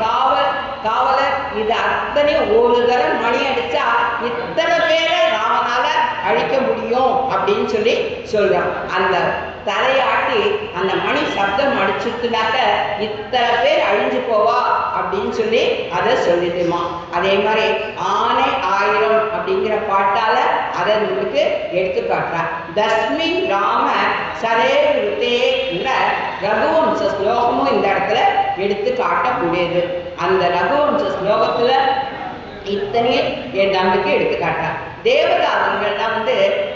காவலர், இது அத்தனை ஒரு தரம் மணி அடிச்சா இத்தனை பேரை ராமனால அழிக்க முடியும் அப்படின்னு சொல்லி சொல்றான். அந்த தலையாட்டி அந்த மணி சப்தம் அடிச்சுட்டுனாக்க இத்தனை பேர் அழிஞ்சு போவா அப்படின்னு சொல்லி அதை சொல்லிடுமா. அதே மாதிரி ஆனை 1000 அப்படிங்கிற பாட்டால அதை உங்களுக்கு எடுத்து காட்டுறான். தஸ்மின் ராம சரே விருத்தேங்கிற ரகுவம்ச ஸ்லோகமும் இந்த இடத்துல எடுத்து காட்டக்கூடியது. அந்த ரகுவம்ச ஸ்லோகத்துல இத்தனையும் என் நம்பிக்கை எடுத்து காட்டுறான். தேவதாதங்கள்லாம்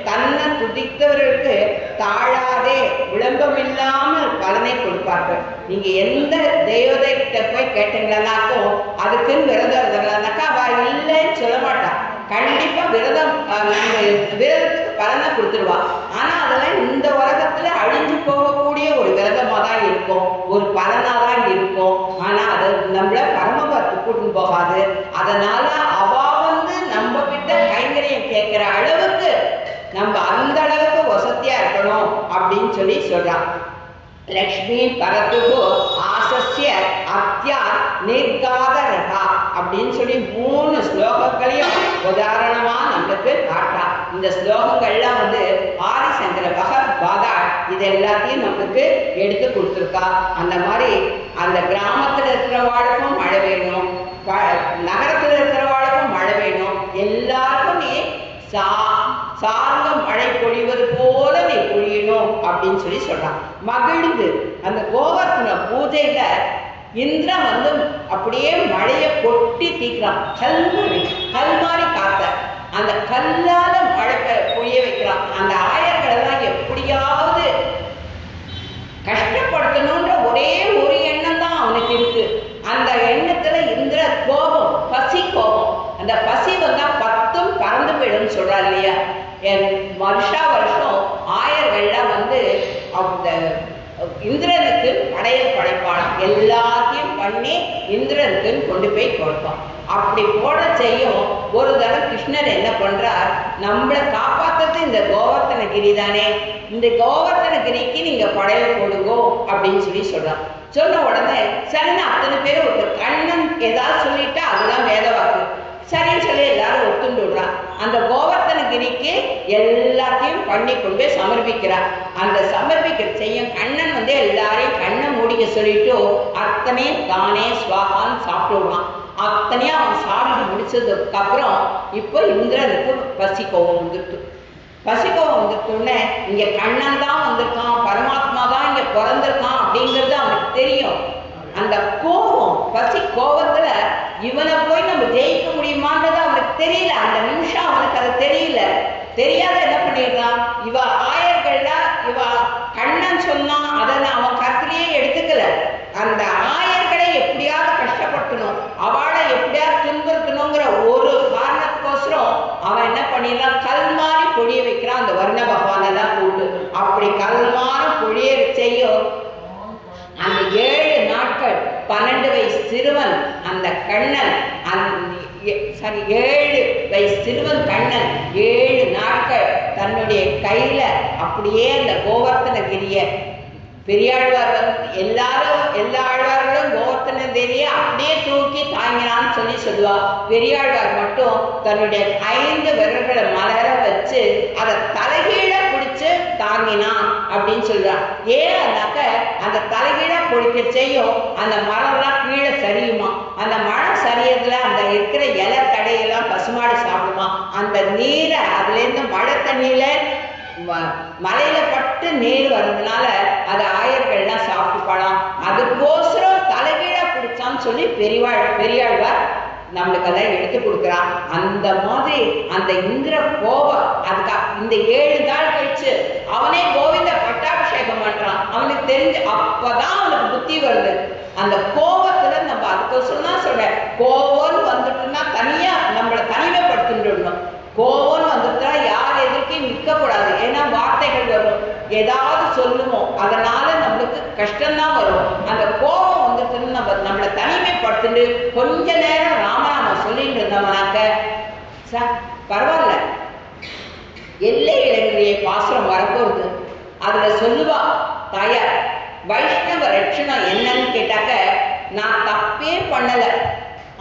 தன்னை துதித்தவர்களுக்கு தாழாதே விளம்பம் இல்லாமல் பலனை கொடுப்பார்கள். நீங்க எந்த தெய்வதைகிட்ட போய் கேட்டீங்களானாக்கும் அதுக்குன்னு விரதம் இருந்தாங்களானாக்கா அவ இல்லைன்னு சொல்ல மாட்டான். கண்டிப்பா விரதத்துக்கு பலனை கொடுத்துருவா. ஆனா அதெல்லாம் இந்த உலகத்துல அழிஞ்சு போகக்கூடிய ஒரு விரதமா தான் இருக்கும், ஒரு பலனா தான் இருக்கும். ஆனா அது நம்மள பரமபதத்துக்கு கூட்டின்னு போகாது. அதனால அவ நம்ம கிட்ட கைங்கரியம் கேட்கிற அளவுக்கு நம்ம அந்த அளவுக்கு வசதியா இருக்கணும் அப்படின்னு சொல்லி சொல்றான். லக்ஷ்மி பரதுகு ஆசஸ்ய அத்யா நிர்காதரகா அப்படின்னு சொல்லி 3 ஸ்லோகங்களையும் உதாரணமா நம்மளுக்கு காட்டா. இந்த ஸ்லோகங்கள்லாம் ஆதிசங்கர பகவத்பாதா இது எல்லாத்தையும் நம்மளுக்கு எடுத்து கொடுத்துருக்கா. அந்த மாதிரி அந்த கிராமத்துல இருக்கிறவாளுக்கும் மழை வேணும், நகரத்துல இருக்கிறவாளுக்கும் மழை வேணும், எல்லாருக்குமே சார்ந்த மழை பொழிவது போல நீ பொழியணும் அப்படின்னு சொல்லி சொல்றான். மகிழ்ந்து அந்த கோவர்த்தன பூஜையில இந்திரன் அப்படியே மழையை கொட்டி தீக்கிறான். கல் மாதிரி காத்த அந்த கல்லால மழை பொழிய வைக்கிறான். அந்த ஆயர்களெல்லாம் எப்படியாவது கஷ்டப்படுத்தணுன்ற ஒரே ஒரு எண்ணம் தான் அவனுக்கு இருக்கு. அந்த எண்ணத்துல இந்திர கோபம், பசி கோபம், அந்த பசி வந்தா 10ம் பறந்து போயிடும் சொல்றா இல்லையா. வருஷா வருஷம் ஆயர்கள்லாம் அந்த இந்திரனுக்கு படையல் படைப்பான், எல்லாத்தையும் பண்ணி இந்திரனுக்கு கொண்டு போய் கொடுப்பான். அப்படி போட செய்யும் ஒரு தடவை கிருஷ்ணர் என்ன பண்றார், நம்மளை காப்பாத்துறது இந்த கோவர்த்தனகிரி தானே, இந்த கோவர்த்தனகிரிக்கு நீங்க படையல் கொடுங்கோ அப்படின்னு சொல்லி சொல்றான். சொன்ன உடனே சரின்னு அத்தனை பேர் ஒருத்தர் கண்ணன் ஏதாவது சொல்லிட்டா அதுதான் வேத வாக்கு, சரின்னு சொல்லி எல்லாரும் ஒத்துண்டு விடுறான். அந்த கோவர்த்தனகிரிக்கு எல்லாத்தையும் பண்ணி கொண்டு போய் சமர்ப்பிக்கிறார். அந்த சமர்ப்பிக்கிற செய்யும் கண்ணன் எல்லாரையும் கண்ணை மூடிக்க சொல்லிட்டு அத்தனையும் தானே ஸ்வாகான்னு சாப்பிட்டு விடுவான். அத்தனையும் அவன் சாப்பிட்டு முடிச்சதுக்கு அப்புறம் இப்போ இந்திரனுக்கு பசி கோவம் வந்துட்டு, பசி கோவம் வந்துட்டோன்னே இங்க கண்ணன் தான் வந்திருக்கான், பரமாத்மா தான் இங்க பிறந்திருக்கான் அப்படிங்கிறது அவனுக்கு தெரியும். அந்த கோபம், பசி கோபத்துல இவனை போய் நம்ம ஜெயிக்க முடியுமான்றது அவனுக்கு தெரியல. அந்த நிமிஷம் அவனுக்கு அது தெரியல. தெரியாத என்ன பண்ணிடுறான், இவ ஆயர்கள்ல இவ கண்ணன் சொன்னான் அதை அவன் கருத்திலேயே எடுத்துக்கல. அந்த ஆயர்களை எப்படியாவது கஷ்டப்படுத்தணும், அவளை எப்படியாவது துன்புறுத்தணுங்கிற ஒரு காரணத்துக்கோசரம் அவன் என்ன பண்ணிடலாம், கல் மாதிரி பொழிய வைக்கிறான். அந்த வர்ண பகவானெல்லாம் கூட்டு அப்படி கல் மாதிரி பொழிய செய்யும். அந்த 7 நாட்கள் 12 வயசு சிறுவன் அந்த கண்ணன், 7 வயசு சிறுவன் கண்ணன் 7 நாட்கள் தன்னுடைய கையில அப்படியே அந்த கோவர்த்தனகிரிய பெரியாழ்வார் எல்லா ஆழ்வார்களும் கோவர்த்தனகிரியை அப்படியே தூக்கி தாங்கினான்னு சொல்லி சொல்லுவா. பெரியாழ்வார் மட்டும் தன்னுடைய 5 விரல்களை மலர வச்சு அதை தலைகீழ பிடிச்சு தாங்கினான் அப்படின்னு சொல்றான். ஏன்னாக்க அந்த தலைகீழ பிடிக்க செய்யும் அந்த மரம்லாம் கீழே சரியுமா, அந்த மரம் சரியதுல அந்த இருக்கிற இலை தடையெல்லாம் பசுமாடு சாப்பிடுமா, அந்த நீரை அதுல இருந்து மழை தண்ணியில மலையில பட்டு நீர் வர்றதுனால அது ஆயர்கள்லாம் சாப்பிட்டுப்பாடாம். அதுக்கோசரம் தலைகீழா பிடிச்சான்னு சொல்லி பெரியாழ்வார் நம்மளுக்கு அதை எடுத்து கொடுக்குறான். அந்த மாதிரி அந்த இந்திர கோபம் அதுக்கு இந்த 7 நாள் கழிச்சு அவனே கோவிந்த பட்டாபிஷேகம் பண்றான். அவனுக்கு தெரிஞ்சு அப்பதான் அவனுக்கு புத்தி வருது. அந்த கோபத்துல நம்ம அதுக்கோசரம் தான் சொல்ற, கோபம்னு வந்துட்டுன்னா தனியா நம்மளை தனிமைப்படுத்திடணும். கோபம்னு வந்துட்டா யார் எதிர்க்கையும் நிற்கக்கூடாது. ஏன்னா வார்த்தைகள் வரும், ஏதாவது சொல்லுவோம், அதனால நம்மளுக்கு கஷ்டம்தான் வரும். அந்த கோபம் வந்துட்டுன்னு நம்மளை தனிமைப்படுத்திட்டு கொஞ்ச நேரம் ராமநாமம் சொல்லிட்டு இருந்தோம்னாக்க பரவாயில்ல. எல்லை இளைஞரைய பாசுரம் வரப்போகுது, அதுல சொல்லுவா தாயார், வைஷ்ணவ ரட்சணம் என்னன்னு கேட்டாக்க, நான் தப்பே பண்ணல,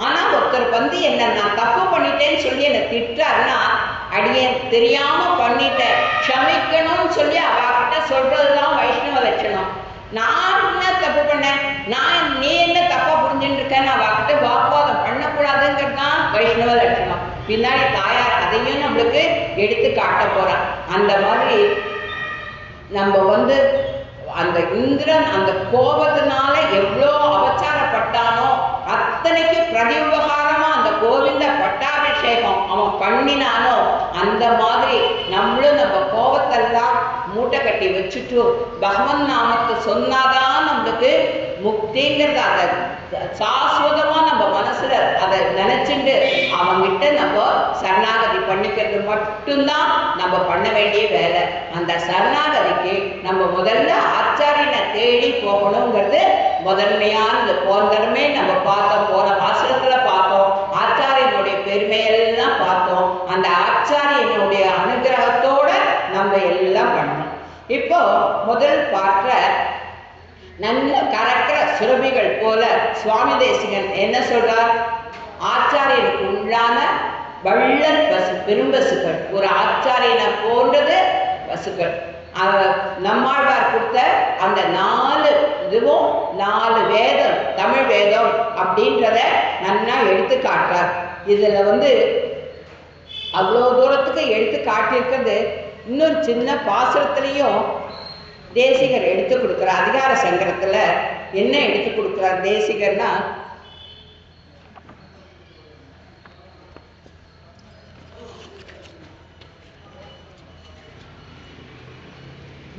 ஆனா ஒருத்தர் என்ன நான் தப்பு பண்ணிட்டேன்னு சொல்லி என்னை திட்டாருன்னா, அடியே தெரியாம பண்ணிட்டேன் க்ஷமிக்கணும்னு சொல்லி அவகிட்ட சொல்றதுதான் வைஷ்ணவ லட்சணம். நான் என்ன தப்பு பண்ணேன், நீ என்ன தப்பா புரிஞ்சுட்டு இருக்கேன்னு அவகிட்ட வாக்குவாதம் பண்ணக்கூடாதுங்கிறது தான் வைஷ்ணவ லட்சணம். பின்னாடி தாயார் அதையும் நம்மளுக்கு எடுத்து காட்ட போறான். அந்த மாதிரி நம்ம அந்த இந்திரன் அந்த கோபத்தினால எவ்வளோ அவச்சாரப்பட்டானோ அத்தனைக்கு பிரதி உபகாரமா அந்த கோவிந்த பட்டாபிஷேகம் அவன் பண்ணினானோ அந்த மாதிரி நம்மளும் நம்ம கோபத்தெல்லாம் மூட்டை கட்டி வச்சுட்டு பகவன் நாமத்தை சொன்னாதான் நம்மளுக்கு முக்திங்கிறது அதை சாஸ்வதமா நம்ம மனசுல அதை நினைச்சுட்டு அவங்கிட்ட நம்ம சரணாகதி பண்ணிக்கிறது மட்டும்தான் நம்ம பண்ண வேண்டிய வேலை. அந்த சரணாகதிக்கு நம்ம முதல்ல ஆச்சாரியனை தேடி போகணுங்கிறது முதன்மையானது. போன தடவை நம்ம பார்த்தோம், போன வாசகத்துல பார்த்தோம், ஆச்சாரியனுடைய பெருமையெல்லாம் பார்த்தோம். அந்த ஆச்சாரியனுடைய அனுகிரகத்தோட நம்ம எல்லாம் பண்ணணும். இப்போ முதல் பாற்ற நல்ல கறக்கிற சுரபிகள் போல சுவாமி தேசிகன் என்ன சொல்றார்? ஆச்சாரியனுக்கு உள்ளான வள்ளல் பசு பெரும்பசுக்கள், ஒரு ஆச்சாரியனை போன்றது பசுக்கள். நம்மாழ்வார் கொடுத்த அந்த 4 இதுவும் 4 வேதம், தமிழ் வேதம் அப்படின்றத நன்னா எடுத்து காட்டுறார். இதுல அவ்வளோ தூரத்துக்கு எடுத்து காட்டியிருக்கிறது. இன்னொரு சின்ன பாசுரத்திலையும் தேசிகர் எடுத்து கொடுக்குறார். அதிகார சங்கரத்துல என்ன எடுத்து கொடுக்குறார் தேசிகர்னா,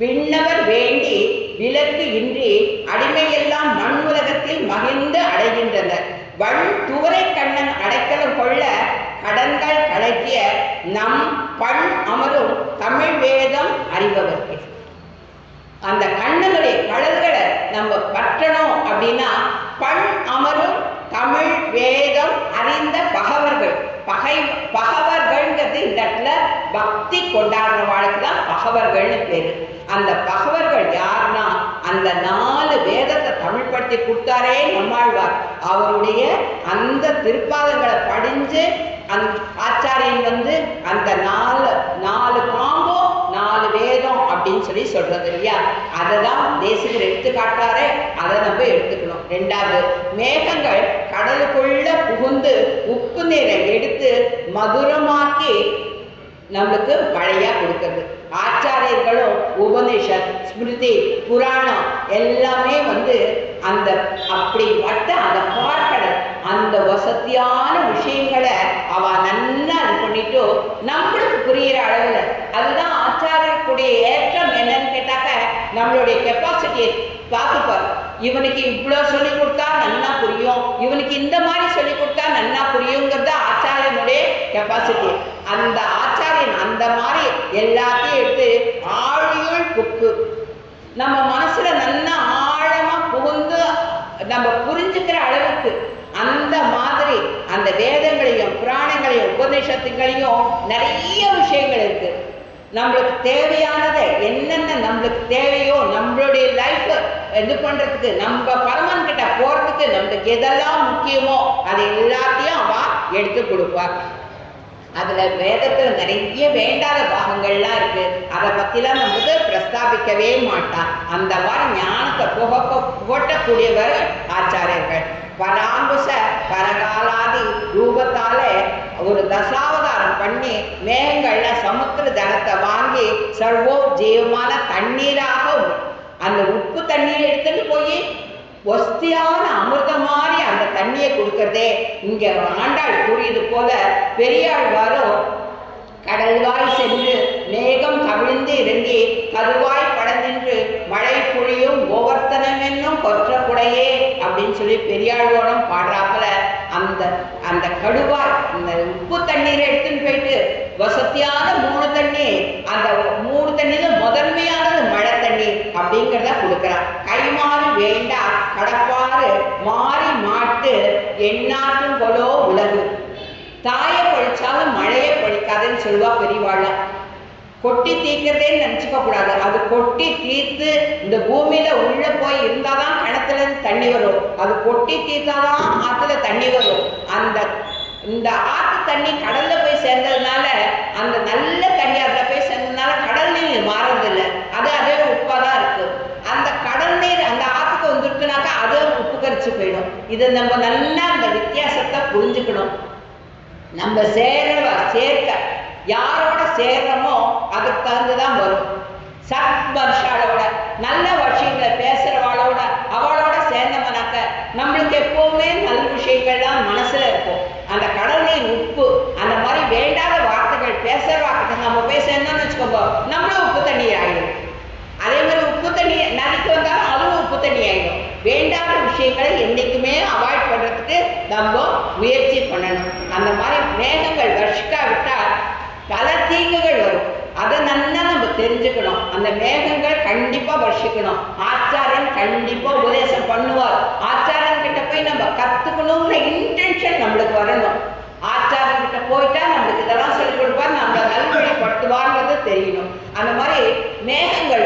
விண்ணவர் வேண்டி விலக்கு இன்றி அடிமையெல்லாம் மண் உலகத்தில் மகிழ்ந்து அடைகின்றனர். வன் துவரை கண்ணன் அடைக்கலம் கொள்ள கடன்கள் கலக்கிய நம் பண் அமரும் தமிழ் வேதம் அறிபவர்கள். அந்த கண்ணனுடைய கடல்களை நம்ம பற்றணும் அப்படின்னா பண் அமரும் தமிழ் வேதம் அறிந்த பகவர்கள். பகவர்கள்ங்கிறது இந்த இடத்துல பக்தி கொண்டாடுற வாழ்க்கை தான் பகவர்கள்னு பேரு. அந்த பகவர்கள் யாருன்னா அந்த 4 வேதத்தை தமிழ் படுத்தி கொடுத்தாரே நம்மாழ்வார். அவருடைய அந்த திருப்பாதங்களை படிஞ்சு ஆச்சாரியன் அந்த 4 காம்போ 4 வேதம் அப்படின்னு சொல்றது இல்லையா? அதை தான் தேசிகர் எடுத்து காட்டாரே, அதை நம்ம எடுத்துக்கணும். 2வது, மேகங்கள் கடலுக்குள்ள புகுந்து உப்பு நீரை எடுத்து மதுரமாக்கி நம்மளுக்கு மழையா கொடுக்குறது. ஆச்சாரியர்களும் உபனிஷத், ஸ்மிருதி, புராணம் எல்லாமே அந்த அப்படி அந்த பார்க்கடல் அந்த வசதியான விஷயங்களை அவ நன்னா இது பண்ணிட்டு நம்மளுக்கு புரிகிற அளவுல. அதுதான் ஆச்சாரியர்களுடைய ஏற்றம் என்னன்னு கேட்டாக்க நம்மளுடைய கெப்பாசிட்டியை பார்த்துப்பார். இவனுக்கு இவ்வளோ சொல்லி கொடுத்தா நன்னா புரியும், இவனுக்கு இந்த மாதிரி சொல்லி கொடுத்தா நன்னா புரியுங்கிறது ஆச்சாரியனுடைய கெப்பாசிட்டி. அந்த ஆச்சாரியன் அந்த மாதிரி எல்லாத்தையும் எடுத்து ஆழியுள் புக்கு நம்ம மனசுல நல்லா ஆழமா புகுந்து நம்ம புரிஞ்சுக்கிற அளவுக்கு அந்த மாதிரி அந்த வேதங்களையும் புராணங்களையும் உபநிஷத்துகளையும் நிறைய விஷயங்கள் இருக்கு. நம்மளுக்கு தேவையானதை என்னென்ன நம்மளுக்கு தேவையோ நம்மளுடைய லைஃப் இது பண்றதுக்கு நம்ம பரமன் கிட்ட போறதுக்கு நம்மளுக்கு எதெல்லாம் முக்கியமோ அது எல்லாத்தையும் அவ எடுத்து கொடுப்பா. அதுல வேதத்துல நிறைய வேண்டாத பாகங்கள்லாம் இருக்கு. அதை பத்திலாம் நமக்கு பிரஸ்தாபிக்கவே மாட்டான். அந்த மாதிரி ஞானத்தை புகட்டக்கூடியவர் ஆச்சாரியர்கள். பராங்குச பரகாலாதி ரூபத்தால ஒரு தசாவதாரம் பண்ணி மேகங்கள்ல சமுத்திர ஜலத்தை வாங்கி சர்வோ ஜீவமான தண்ணீராக அந்த உப்பு தண்ணீர் எடுத்துட்டு போய் ஒஸ்தியான அமிர்தம் மாதிரி அந்த தண்ணியை கொடுக்கறதே. இங்க ஆண்டாள் கூறியது போல பெரியாழ்வாரும் கடல்வாய் சென்று மேகம் கவிழ்ந்து இறங்கி கருவாய் படர்ந்து மழை பொழியும் கோவர்த்தனம் என்னும் கொற்றக்குடையே அப்படின்னு பெரியாழ்வாரும் பாடுறாப்புல அந்த கடுவாய் அந்த உப்பு தண்ணீரை எடுத்துன்னு போயிட்டு வசதியான 3 தண்ணி, அந்த 3 தண்ணியில முதன்மையானது மழை தண்ணி அப்படிங்கிறத கொடுக்குறான். கைமாறு வேண்டா கடப்பாறு மாறி மாட்டு எண்ணாற்றும் கொலோ உலகு. தாயை பழிச்சாலும் மழையை பழிக்காதுன்னு சொல்லுவா பெரியவாழ. கொட்டி தீர்க்கிறதேன்னு நினைச்சுக்க கூடாது. அது கொட்டி தீர்த்து இந்த பூமியில உள்ள போய் இருந்தாதான் கிணத்துல இருந்து தண்ணி வரும். அது கொட்டி தீர்த்தாதான் ஆத்துல தண்ணி வரும். இந்த ஆத்து தண்ணி கடல்ல போய் சேர்ந்ததுனால அந்த நல்ல தண்ணி அதுல போய் சேர்ந்ததுனால கடல் நீர் மாறதில்லை. அதே உப்பாதான் இருக்கு. அந்த கடல் நீர் அந்த ஆத்துக்கு வந்துருக்குனாக்கா அது உப்பு கரிச்சு போயிடும். இதை நம்ம நல்லா அந்த வித்தியாசத்தை புரிஞ்சுக்கணும். நம்ம சேர்க்க யாரோட சேர்றோமோ அதுக்கு தகுந்துதான் வரும். சத் வருஷாளோட நல்ல விஷயங்களை பேசுறவாளோட அவளோட சேர்ந்தவனாக்க நம்மளுக்கு எப்பவுமே நல்ல விஷயங்கள்லாம் மனசுல இருக்கும். அந்த கடல் நீர் உப்பு அந்த மாதிரி வேண்டாத விஷயங்களை என்றைக்குமே அவாய்ட் பண்ணுறதுக்கு நம்ம முயற்சி பண்ணணும். அந்த மாதிரி மேகங்கள் வர்ஷிக்காவிட்டால் பல தீங்குகள் வரும். அதை நல்லா நம்ம தெரிஞ்சுக்கணும். அந்த மேகங்கள் கண்டிப்பாக வர்ஷிக்கணும். ஆச்சாரியன் கண்டிப்பாக உபதேசம் பண்ணுவார். ஆச்சாரியன் கிட்ட போய் நம்ம கற்றுக்கணுங்கிற இன்டென்ஷன் நம்மளுக்கு வரணும். ஆச்சாரியன் கிட்ட போயிட்டா நம்மளுக்கு இதெல்லாம் சொல்லிக் கொடுப்பார், நம்மளை நல்வழிப்படுத்துவார்ன்றது தெரியணும். அந்த மாதிரி மேகங்கள்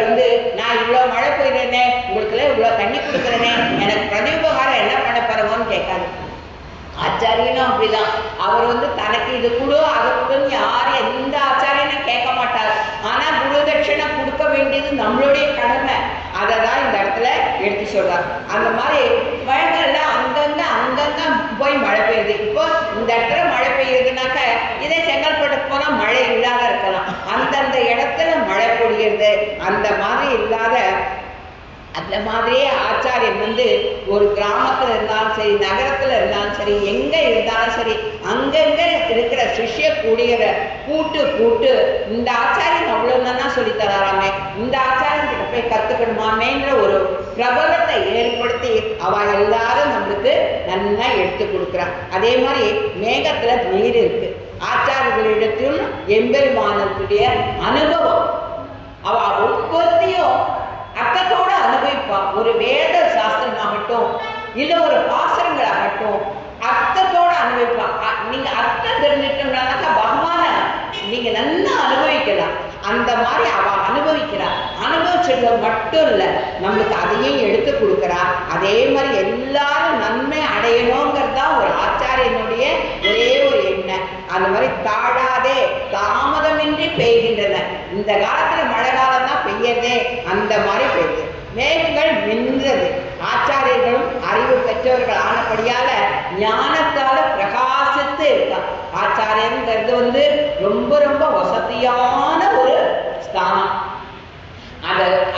நான் இவ்வளோ மழை பெய்கிறேனே, உங்களுக்குலாம் இவ்வளோ தண்ணி கொடுக்குறேனே, எனக்கு பிரதிபகாரம் என்ன பண்ண போறோமோன்னு கேட்காது. ஆச்சாரியனும் அப்படிதான். அவர் தனக்கு இது கொடு அதை கொடுன்னு யாரும் எந்த ஆச்சாரியனும் கேட்க மாட்டார். ஆனால் குரு தட்சிணை கொடுக்க வேண்டியது நம்மளுடைய கடமை. அதை தான் இந்த இடத்துல எடுத்து சொல்றார். அந்த மாதிரி மழைகள்ல அங்கங்க போய் மழை பெய்யுது. இப்போ இந்த இடத்துல மழை பெய்யுதுனாக்க இதே செங்கல்பட்டுக்கு போனால் மழை இல்லாத இருக்கலாம். அந்தந்த இடத்துல மழை பொழியுது. அந்த மாதிரி இல்லாத அந்த மாதிரியே ஆச்சாரியன் ஒரு கிராமத்தில் இருந்தாலும் சரி, நகரத்தில் இருந்தாலும் சரி, எங்கே இருந்தாலும் சரி, அங்கங்கே இருக்கிற சிஷ்ய கூடியற கூட்டு இந்த ஆச்சாரியன் அவ்வளோ தானா சொல்லி தராராமே, இந்த ஆச்சாரியன் கிட்ட போய் கற்றுக்கணுமாமேன்ற ஒரு பிரபலத்தை ஏற்படுத்தி அவள் எல்லாரும் நம்மளுக்கு நல்லா எடுத்து கொடுக்குறான். அதே மாதிரி மேகத்தில் நீர் இருக்கு. ஆச்சாரியர்களிடத்திலும் எம்பெருமானுடைய அனுபவம் அவள் ஒவ்வொருத்தையும் அர்த்தத்தோடு அனுபவிப்பான். ஒரு வேத சாஸ்திரமாகட்டும் இல்லை ஒரு பாசனங்களாகட்டும் அர்த்தத்தோடு அனுபவிப்பான். நீங்க அர்த்தம் தெரிஞ்சிட்டோம்னாக்கா பகவான நீங்க நல்லா அனுபவிக்கலாம். அந்த மாதிரி அவ அனுபவிக்கிறார். அனுபவிச்சது மட்டும் இல்லை, நம்மளுக்கு அதையும் எடுத்து கொடுக்குறா. அதே மாதிரி எல்லாரும் நன்மை அடையணுங்கிறது தான் ஒரு ஆச்சாரியனுடைய ஒரே ஒரு எண்ணம். அந்த மாதிரி தாழாதே தாமதமின்றி பெய்கின்றன. இந்த காலத்துல மழை காலம் தான் பெய்யறதே, அந்த மாதிரி பெய்யுது. மேகங்கள் மின்றது. ஆச்சாரியர்களும் அறிவு பெற்றவர்கள் ஆனபடியால ஞானத்தால பிரகாசித்து இருக்கா. ஆச்சாரியங்கிறது ரொம்ப ரொம்ப வசதியான ஒரு ஸ்தானம்.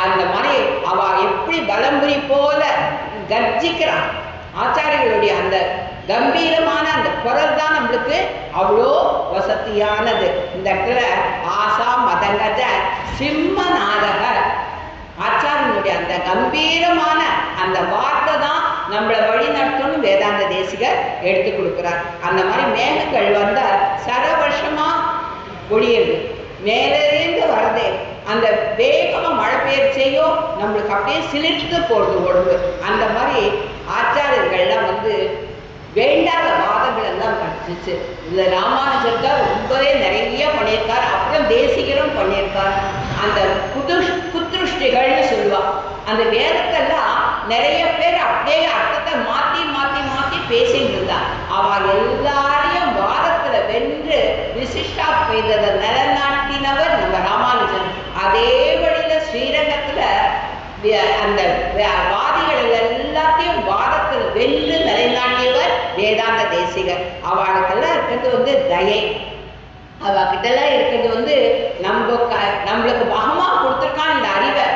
அந்த மாதிரி அவ எப்படி பலம்புரி போல கர்ஜிக்கிறான். ஆச்சாரியர்களுடைய அந்த கம்பீரமான அந்த குரல் தான் நம்மளுக்கு அவ்வளோ வசதியானது. இந்த இடத்துல ஆசா மதங்கஜ சிம்ம நாடக ஆச்சாரியனுடைய அந்த கம்பீரமான அந்த வார்த்தை தான் நம்மளை வழி நடத்தணும் வேதாந்த தேசிகர் எடுத்து கொடுக்குறார். அந்த மாதிரி மேகங்கள் வந்தால் சரவர்ஷமா பொழியுது, மேலிருந்து வரதே அந்த வேகமாக மழை பெயர்ச்சியும் நம்மளுக்கு அப்படியே சிலிர்த்து போடுது உடம்பு. அந்த மாதிரி ஆச்சாரியர்கள்லாம் வேண்டாத வாதங்கள் எல்லாம் கடிச்சிச்சு. இந்த ராமானுஜர் தான் ரொம்பவே நிறைய பண்ணியிருக்கார். அப்புறம் தேசிகரும் பண்ணியிருக்கார். அந்த குத்ருஷ்டிகள்னு சொல்லுவாள். அந்த வேதத்தெல்லாம் நிறைய பேர் அப்படியே அர்த்தத்தை மாற்றி மாற்றி மாற்றி பேசிட்டு இருந்தா. அவள் எல்லாரையும் வாதத்துல வென்று விசிஷ்டா பெய்ததை நிலநாட்டினவர் நம்ம ராமானுஜன். அதே வழியில ஸ்ரீரங்கத்துல அந்த வாதிகள் எல்லாத்தையும் வாதத்தில் வென்று நிலைநாட்டியவர் வேதாந்த தேசிகர். அவளுக்கெல்லாம் இருக்கிறது தயை. அவகிட்டெல்லாம் இருக்கிறது நம்மளுக்கு பகவான் கொடுத்துருக்கான் இந்த அறிவை.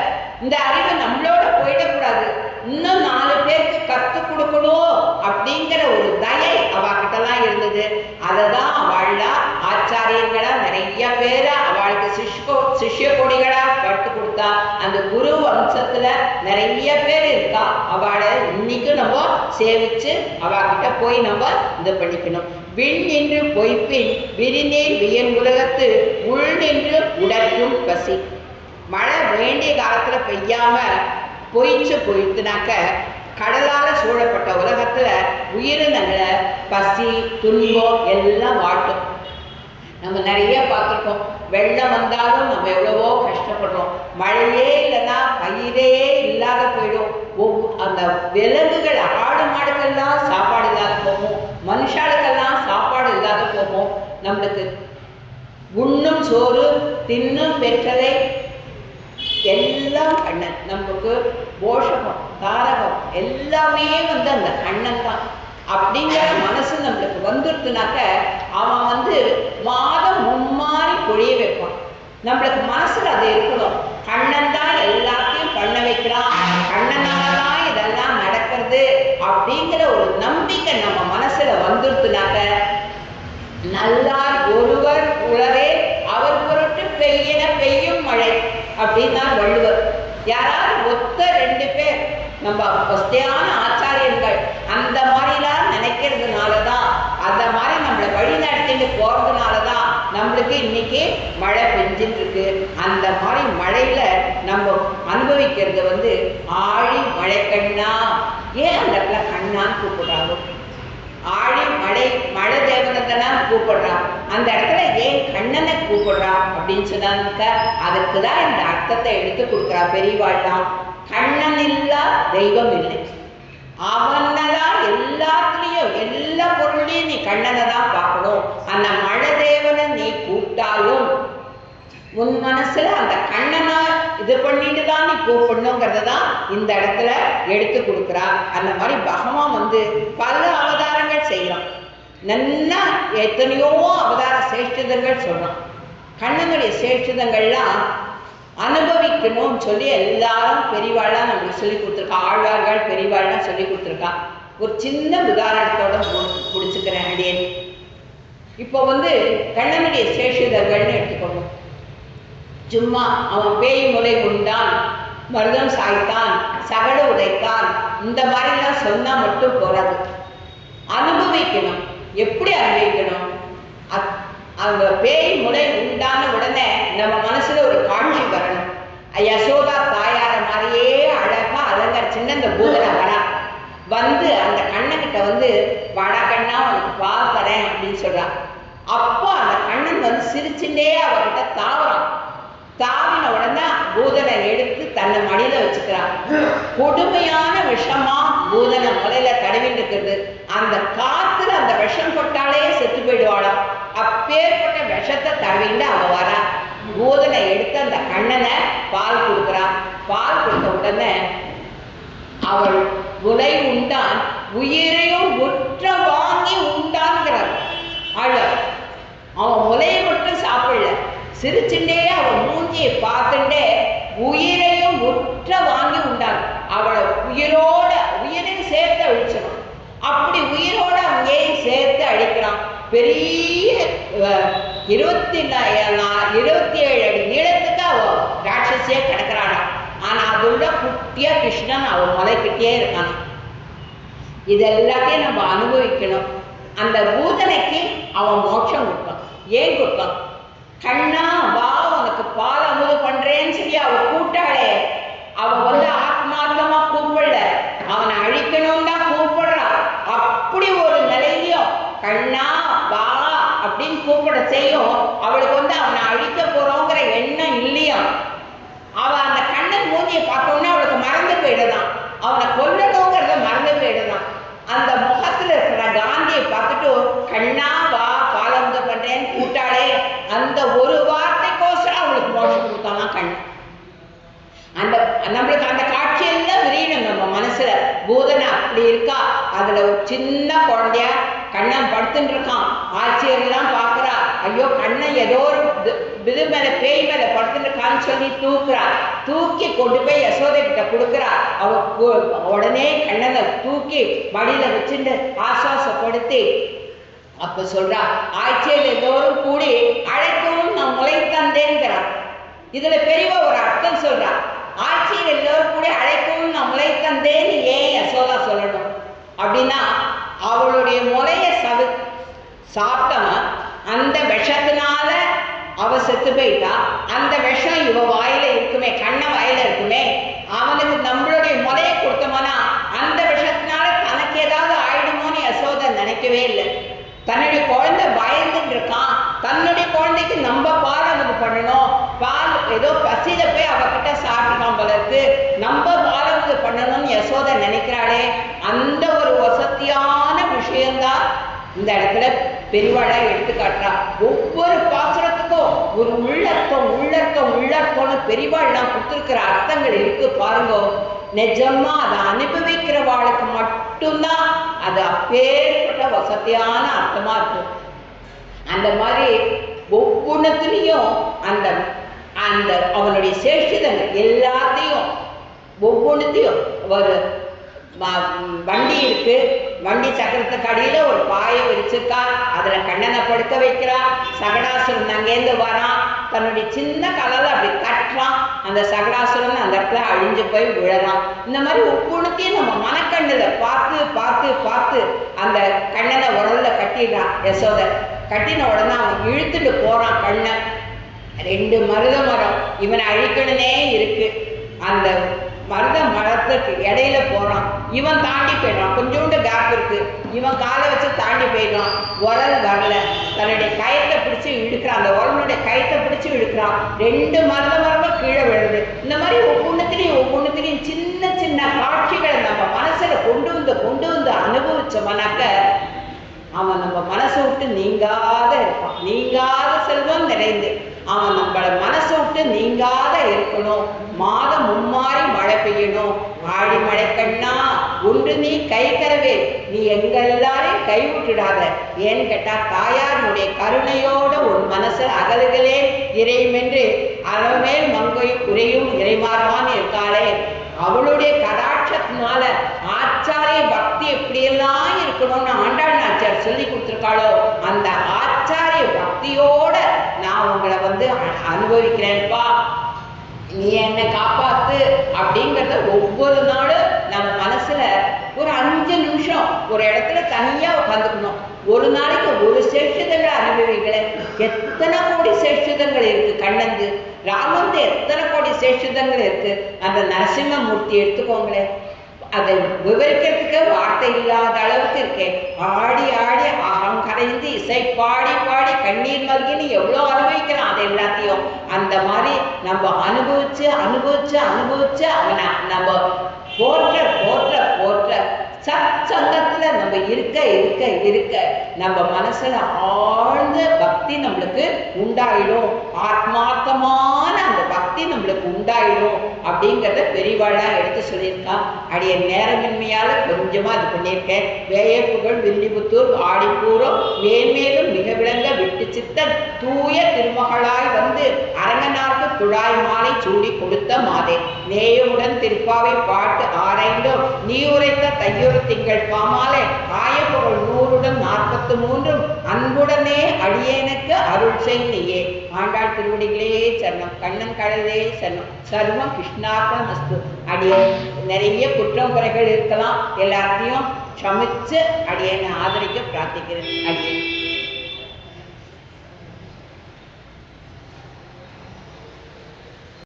இந்த அறிவை நம்மளோட போயிடக்கூடாது, இன்னும் 4 பேருக்கு கற்றுக் கொடுக்கணும் அப்படிங்கிற ஒரு தயை அவகிட்டலாம் இருந்தது. அதை தான் அவளா ஆச்சாரியர்களா நிறைய பேரை அவளுக்கு சிஷ்ய கொடிகளா பட்டு கொடுத்தா. அந்த குரு வம்சத்துல நிறைய பேர் இருக்கா. அவளை இன்னைக்கு நம்ம சேவிச்சு அவகிட்ட போய் நம்ம இது பண்ணிக்கணும். விண் நின்று பொய்ப்பின் விரிநீர் வியன் உலகத்து உள் நின்று உடற்றும் பசி. மழை வேண்டிய காலத்துல பெய்யாம பொய்த்துனாக்க கடலால சூழப்பட்ட உலகத்துல உயிரினங்களை பசி துன்பம் எல்லாம் வாட்டும். நம்ம நிறைய பார்த்துருக்கோம். வெள்ளம் வந்தாலும் நம்ம எவ்வளவோ கஷ்டப்படுறோம். மழையே இல்லைன்னா பயிரே இல்லாத போயிடும். அந்த விலங்குகள் ஆடு மாடுகள்லாம் சாப்பாடு இல்லாத போகும், மனுஷாளுக்கெல்லாம் சாப்பாடு இல்லாத போகும். நம்மளுக்கு உண்ணும் சோறு தின்னும் பெற்றதை எல்லாம் கண்ணன். நமக்கு போஷகம் தாரகம் எல்லாமே அந்த கண்ணன் தான். அப்படிங்கிற மனசு நம்மளுக்கு வந்துடுத்துனாக்க அவன் மாதம் மும்மாறி பொழிய வைப்பான். நம்மளுக்கு மனசுல அது இருக்கணும். கண்ணன் தான் எல்லாத்தையும் பண்ண வைக்கிறான், கண்ணனாலதான் இதெல்லாம் நடக்கிறது அப்படிங்கிற ஒரு நம்பிக்கை நம்ம மனசுல வந்துடுத்துனாக்க நல்லார் ஒருவர் உளரே அவர் பொருட்டு பெய்யன பெய்யும் மழை அப்படின்னா வள்ளுவர். யாராவது ஒத்த 2 பேர் நம்ம வசதியான ஆச்சாரியர்கள் அந்த மாதிரிலாம் நினைக்கிறதுனால தான், அந்த மாதிரி நம்மளை வழி நடத்திட்டு போகிறதுனால தான் நம்மளுக்கு இன்னைக்கு மழை பெஞ்சிட்டு இருக்கு. அந்த மாதிரி மழையில நம்ம அனுபவிக்கிறது வந்து ஆழி மழை கண்ணா. ஏன் அந்த இடத்துல கண்ணான்னு கூப்பிடுறாங்க? ஆழி மழை தேவனத்தான் கூப்பிடுறான். அந்த இடத்துல ஏன் கண்ணனை கூப்பிடுறான் அப்படின்னு சொன்னாக்க அதுக்கு தான் இந்த அர்த்தத்தை எடுத்து கொடுக்குறா பெரியவாழ்லாம். கண்ணன் இல்லா தெய்வம் இல்லை, அவனதான் எல்லாத்துலேயும் எல்லா பொருளையும் நீ கண்ணனை தான் பார்க்கணும். அந்த மழை தேவனை நீ கூப்பிட்டாலும் உன் மனசுல அந்த கண்ணனை இது பண்ணிட்டு தான் நீ கூப்பிடணுங்கிறத தான் இந்த இடத்துல எடுத்து கொடுக்குறா. அந்த மாதிரி பகவான் வந்து பல அவதாரங்கள் செய்யறான். நல்லா எத்தனையோ அவதார சேஷ்டிதங்கள் சொல்றான். கண்ணனுடைய சேஷ்டிதங்கள்லாம் அனுபவிக்கணும்னு சொல்லி எல்லாரும் பெரியவாள்லாம் நம்மளுக்கு சொல்லி கொடுத்துருக்கா. ஆழ்வார்கள் பெரியவாள்லாம் சொல்லி கொடுத்துருக்கா. ஒரு சின்ன உதாரணத்தோட முடிச்சுக்கிறேன் அடியேன். இப்போ வந்து கண்ணனுடைய சேஷிதர்கள்னு எடுத்துக்கணும். சும்மா அவன் பேய் முலை உண்டான், மருதம் சாய்த்தான், சகடு உதைத்தான், இந்த மாதிரிலாம் சொன்னா மட்டும் போறாது. அனுபவிக்கணும். எப்படி அனுபவிக்கணும்? அந்த பேய் முலை உண்டான உடனே நம்ம மனசுல ஒரு காட்சி வரணும். யசோதா தாயார மாதிரியே அழகா அலங்கரிச்சுன்னு அந்த பூதனை வரா. வந்து அந்த கண்ணன்கிட்ட வந்து வாடா கண்ணா உனக்கு பால் தரேன் அப்படின்னு சொல்றான். அப்போ அந்த கண்ணன் வந்து சிரிச்சுட்டே அவகிட்ட தாவறான். தாவின உடனே பூதனை எடுத்து தன்னை மடியில வச்சுக்கிறான். கொடுமையான விஷமா பூதனை முலையில தடவிட்டு இருக்கிறது. அந்த காத்துல அந்த விஷம் போட்டாலே செத்து போயிடுவாளாம். அப்பேற்பட்ட விஷத்தை தடவிட்டு அவ வரா. பூதனை எடுத்து அந்த கண்ணனை பால் கொடுக்குறான். பால் கொடுத்த உடனே அவள் முலை உண்டான், உயிரையும் உற்ற வாங்கி உண்டான்கிறார் ஆழ்வார். அவன் முலையை மட்டும் சாப்பிடல, சிரிச்சுட்டே அவன் மூஞ்சியை பார்த்துட்டே உயிரையும் உற்ற வாங்கி உண்டான். அவளை உயிரோட உயிரையும் சேர்த்து அழிச்சிடும். அப்படி உயிரோட அங்கேயும் சேர்த்து அழிக்கிறான். பெரிய 27 அடி நீளத்துக்கு அவ ராட்சசியே கிடக்கிறானா. ஆனா அதுள்ள குட்டியா கிருஷ்ணன் அவன் முளைக்கிட்டே இருக்கான். இது எல்லாத்தையும் நம்ம அனுபவிக்கணும். அந்த பூதனைக்கு அவன் மோட்சம் கொடுப்பான். ஏன் கொடுப்பான்? கண்ணா வா உனக்கு பால் அமுது பண்றேன்னு சொல்லி அவ கூட்டாளே. அவ வந்து ஆத்மார்த்தமா கூப்பிடல, அவனை அழிக்கணும் தான் கூப்பிடுறா. அப்படி ஒரு நிலையிலையும் கண்ணா வா அப்படின்னு கூப்பிட செய்யும். அவளுக்கு வந்து அவனை அழிக்க போறோங்கிற எண்ணம் இல்லையா. அவ அந்த கண்ணன் மூஞ்சியை பார்த்தோன்னா அவளுக்கு மறந்து போயிடுதான். அவனை கொல்லணுங்கிறத மறந்து போயிடுதான். அந்த முகத்துல இருக்கிற காந்தியை பார்த்துட்டு கண்ணா வா பாலமுத பண்றேன்னு கூட்டாளே, அந்த ஒரு வார்த்தைக்கோசரம் அவளுக்கு மோட்சம் கொடுத்தானா கண்ணன். அந்த நம்மளுக்கு அந்த காட்சியெல்லாம் விரியணும் நம்ம மனசுல. பூதனை அப்படி இருக்கா. அதுல ஒரு சின்ன குழந்தையா கண்ணன் படுத்துட்டு இருக்கான். ஆட்சியெல்லாம் பார்க்குறா. ஐயோ கண்ணன் ஏதோ ஒரு இது மேல பேய் மேல படுத்துட்டு இருக்கான்னு சொல்லி தூக்குறா. தூக்கி கொண்டு போய் யசோதை கிட்ட கொடுக்குறா. அவ உடனே கண்ணனை தூக்கி மடியில வச்சுட்டு ஆசுவாசப்படுத்தி அப்ப சொல்றா, ஆட்சியில் எல்லோரும் கூடி அழைக்கவும் நான் முளை தந்தேங்கிறான். இதுல பெரியவா ஒரு அர்த்தம் சொல்றா. ஆட்சியில் எல்லோரும் கூட அழைக்கவும் நான் முளை தந்தேன்னு ஏன் யசோதா சொல்லணும் அப்படின்னா, அவளுடைய முளைய சாப்பிட்டவன் அந்த விஷத்தினால அவ செத்து போயிட்டா. அந்த விஷம் இவ வாயில இருக்குமே, கண்ண வாயில இருக்குமே. அவனுக்கு நம்மளுடைய முளைய கொடுத்தோம்னா அந்த விஷத்தினால தனக்கு ஏதாவது ஆயிடுமோன்னு யசோதை நினைக்கவே இல்லை. தன்னுடைய குழந்தை பயந்துட்டு இருக்கான். தன்னுடைய குழந்தைக்கு நம்ம பால் அமுது பண்ணணும். பால் ஏதோ பசியில போய் அவகிட்ட சாப்பிட்டுக்கான் போல இருக்கு. நம்ம பால் அமுது பண்ணணும்னு யசோதை நினைக்கிறாளே. அந்த ஒரு வசதியான விஷயம்தான் இந்த இடத்துல பெரியவாளா எடுத்து காட்டுறா. ஒவ்வொரு பாசுரத்துக்கும் ஒரு உள்ளர்த்தம்னு பெரியவாள்லாம் கொடுத்துருக்கிற அர்த்தங்கள் இருக்கு பாருங்க. நிஜமா அதை அனுபவிக்கிறவாளுக்கு மட்டும்தான் அது அப்பேற்பட்ட வசதியான அர்த்தமா இருக்கும். அந்த மாதிரி ஒவ்வொன்றத்துலேயும் அந்த அந்த அவனுடைய சேஷ்டிதங்கள் எல்லாத்தையும் ஒவ்வொன்றுத்தையும் ஒரு வண்டி இருக்கு, வண்டி சக்கரத்துக்கு அடியில ஒரு பாயை விரிச்சிருக்கா, அதுல கண்ணனை படுக்க வைக்கிறா. சகடாசுரன் அங்கேருந்து வரான், தன்னுடைய சின்ன கலல அப்படி தட்டுறான். அந்த சகடாசுரன் அந்த இடத்துல அழிஞ்சு போய் விழறான். இந்த மாதிரி ஒவ்வொன்றுத்தையும் நம்ம மனக்கண்ணுல பார்த்து பார்த்து பார்த்து அந்த கண்ணனை உடல்ல கட்டிடுறான் யசோத. கட்டின உடனே அவன் இழுத்துட்டு போறான் கண்ணை. 2 மருத மரம் இவனை அழிக்கணுனே இருக்கு. அந்த மருத மரத்துக்கு இடையில போறான். இவன் தாண்டி போயிடுறான், கொஞ்சோண்டு கேப் இருக்கு, இவன் காலை வச்சு தாண்டி போயிடுறான். உரல் வரல, தன்னுடைய கயத்தை பிடிச்சி இழுக்கிறான், அந்த உரலுடைய கயத்தை பிடிச்சி இழுக்கிறான். 2 மருத மரமும் கீழே விழுது. இந்த மாதிரி ஒவ்வொன்றுத்திலையும் சின்ன சின்ன காட்சிகளை நம்ம மனசுல கொண்டு வந்து அனுபவிச்சோம்னாக்க அவன் நம்ம மனசை விட்டு நீங்காத இருப்பான். நீங்காத செல்வம் நிறைந்து அவன் நம்மள மனசை விட்டு நீங்காத இருக்கணும். மாதம் மும்மாறி மழை பெய்யணும். ஆடி மழை கண்ணா ஒன்று நீ கை கரவே, நீ எங்கெல்லாரையும் கை விட்டுடாத. ஏன்னு கேட்டா தாயாருடைய கருணையோட உன் மனசு அகலுகளே இறையுமென்று அளவேல் மங்கை உரையும் இறைமாறுவான்னு இருக்காளே, அவளுடைய கடாட்சத்தினால ஆச்சாரிய பக்தி எப்படியெல்லாம் இருக்கணும்னு ஆண்டாள் நாச்சியார் சொல்லி கொடுத்துருக்காளோ, அந்த ஆச்சாரிய பக்தியோட நான் உங்களை அனுபவிக்கிறேன்ப்பா, நீ என்னை காப்பாத்து அப்படிங்கிறத ஒவ்வொரு நாளும் நம்ம மனசுல ஒரு 5 நிமிஷம் ஒரு இடத்துல தனியா உட்காந்துக்கணும். ஒரு நாளைக்கு ஒரு சேஷிதங்களை அனுபவிங்களேன். எத்தனை கோடி சேஷிதங்கள் இருக்கு கண்ணந்து, ராமந்து எத்தனை கோடி சேஷிதங்கள் இருக்கு. அந்த நரசிம்மமூர்த்தி எடுத்துக்கோங்களேன், அதை விவரிக்கிறதுக்கு வார்த்தை இல்லாத அளவுக்கு இருக்கேன். ஆடி ஆடி அகம் கரைந்து இசை பாடி பாடி கண்ணீர் மல்கின்னு எவ்வளோ அனுபவிக்கலாம். அது எல்லாத்தையும் அந்த மாதிரி நம்ம அனுபவிச்சு அவனை நம்ம போற்ற சங்கத்துல நம்ம இருக்க நம்ம மனசுல ஆழ்ந்த பக்தி நம்மளுக்கு உண்டாயிடும். ஆத்மார்த்தமான அந்த பக்தி நம்மளுக்கு உண்டாயிடும் அப்படிங்கிறத பெரியவாளா எடுத்து சொல்லியிருக்கான். அடைய நேரமின்மையால கொஞ்சமா அது பண்ணியிருக்கேன். வேயப்புகள் வில்லிபுத்தூர் ஆடிப்பூரம் மேன்மேலும் மிக விளங்க விட்டு சித்தன் தூய திருமகளாய் வந்து அரங்கனார்க்கு துழாய் மாலை சூடி கொடுத்த மாதே, நேயமுடன் திருப்பாவை பாட்டு ஆராய்ந்தோம் நீ உரைத்த தையொரு திங்கள் பாமாலே ஆயப்புகள் 143 அன்புடனே அடியேனுக்கு அருள் செய் நீயே. ஆண்டாள் திருவடிகளே சரணம், கண்ணன் கடலே சரணம், சர்வம் கிருஷ்ணார்ப்பணம் அஸ்து. அடியே நிறைய குற்றம் குறைகள் இருக்கலாம், எல்லாத்தையும் சமைச்சு அடியேனை ஆதரிக்க பிரார்த்திக்கிறேன். அடியே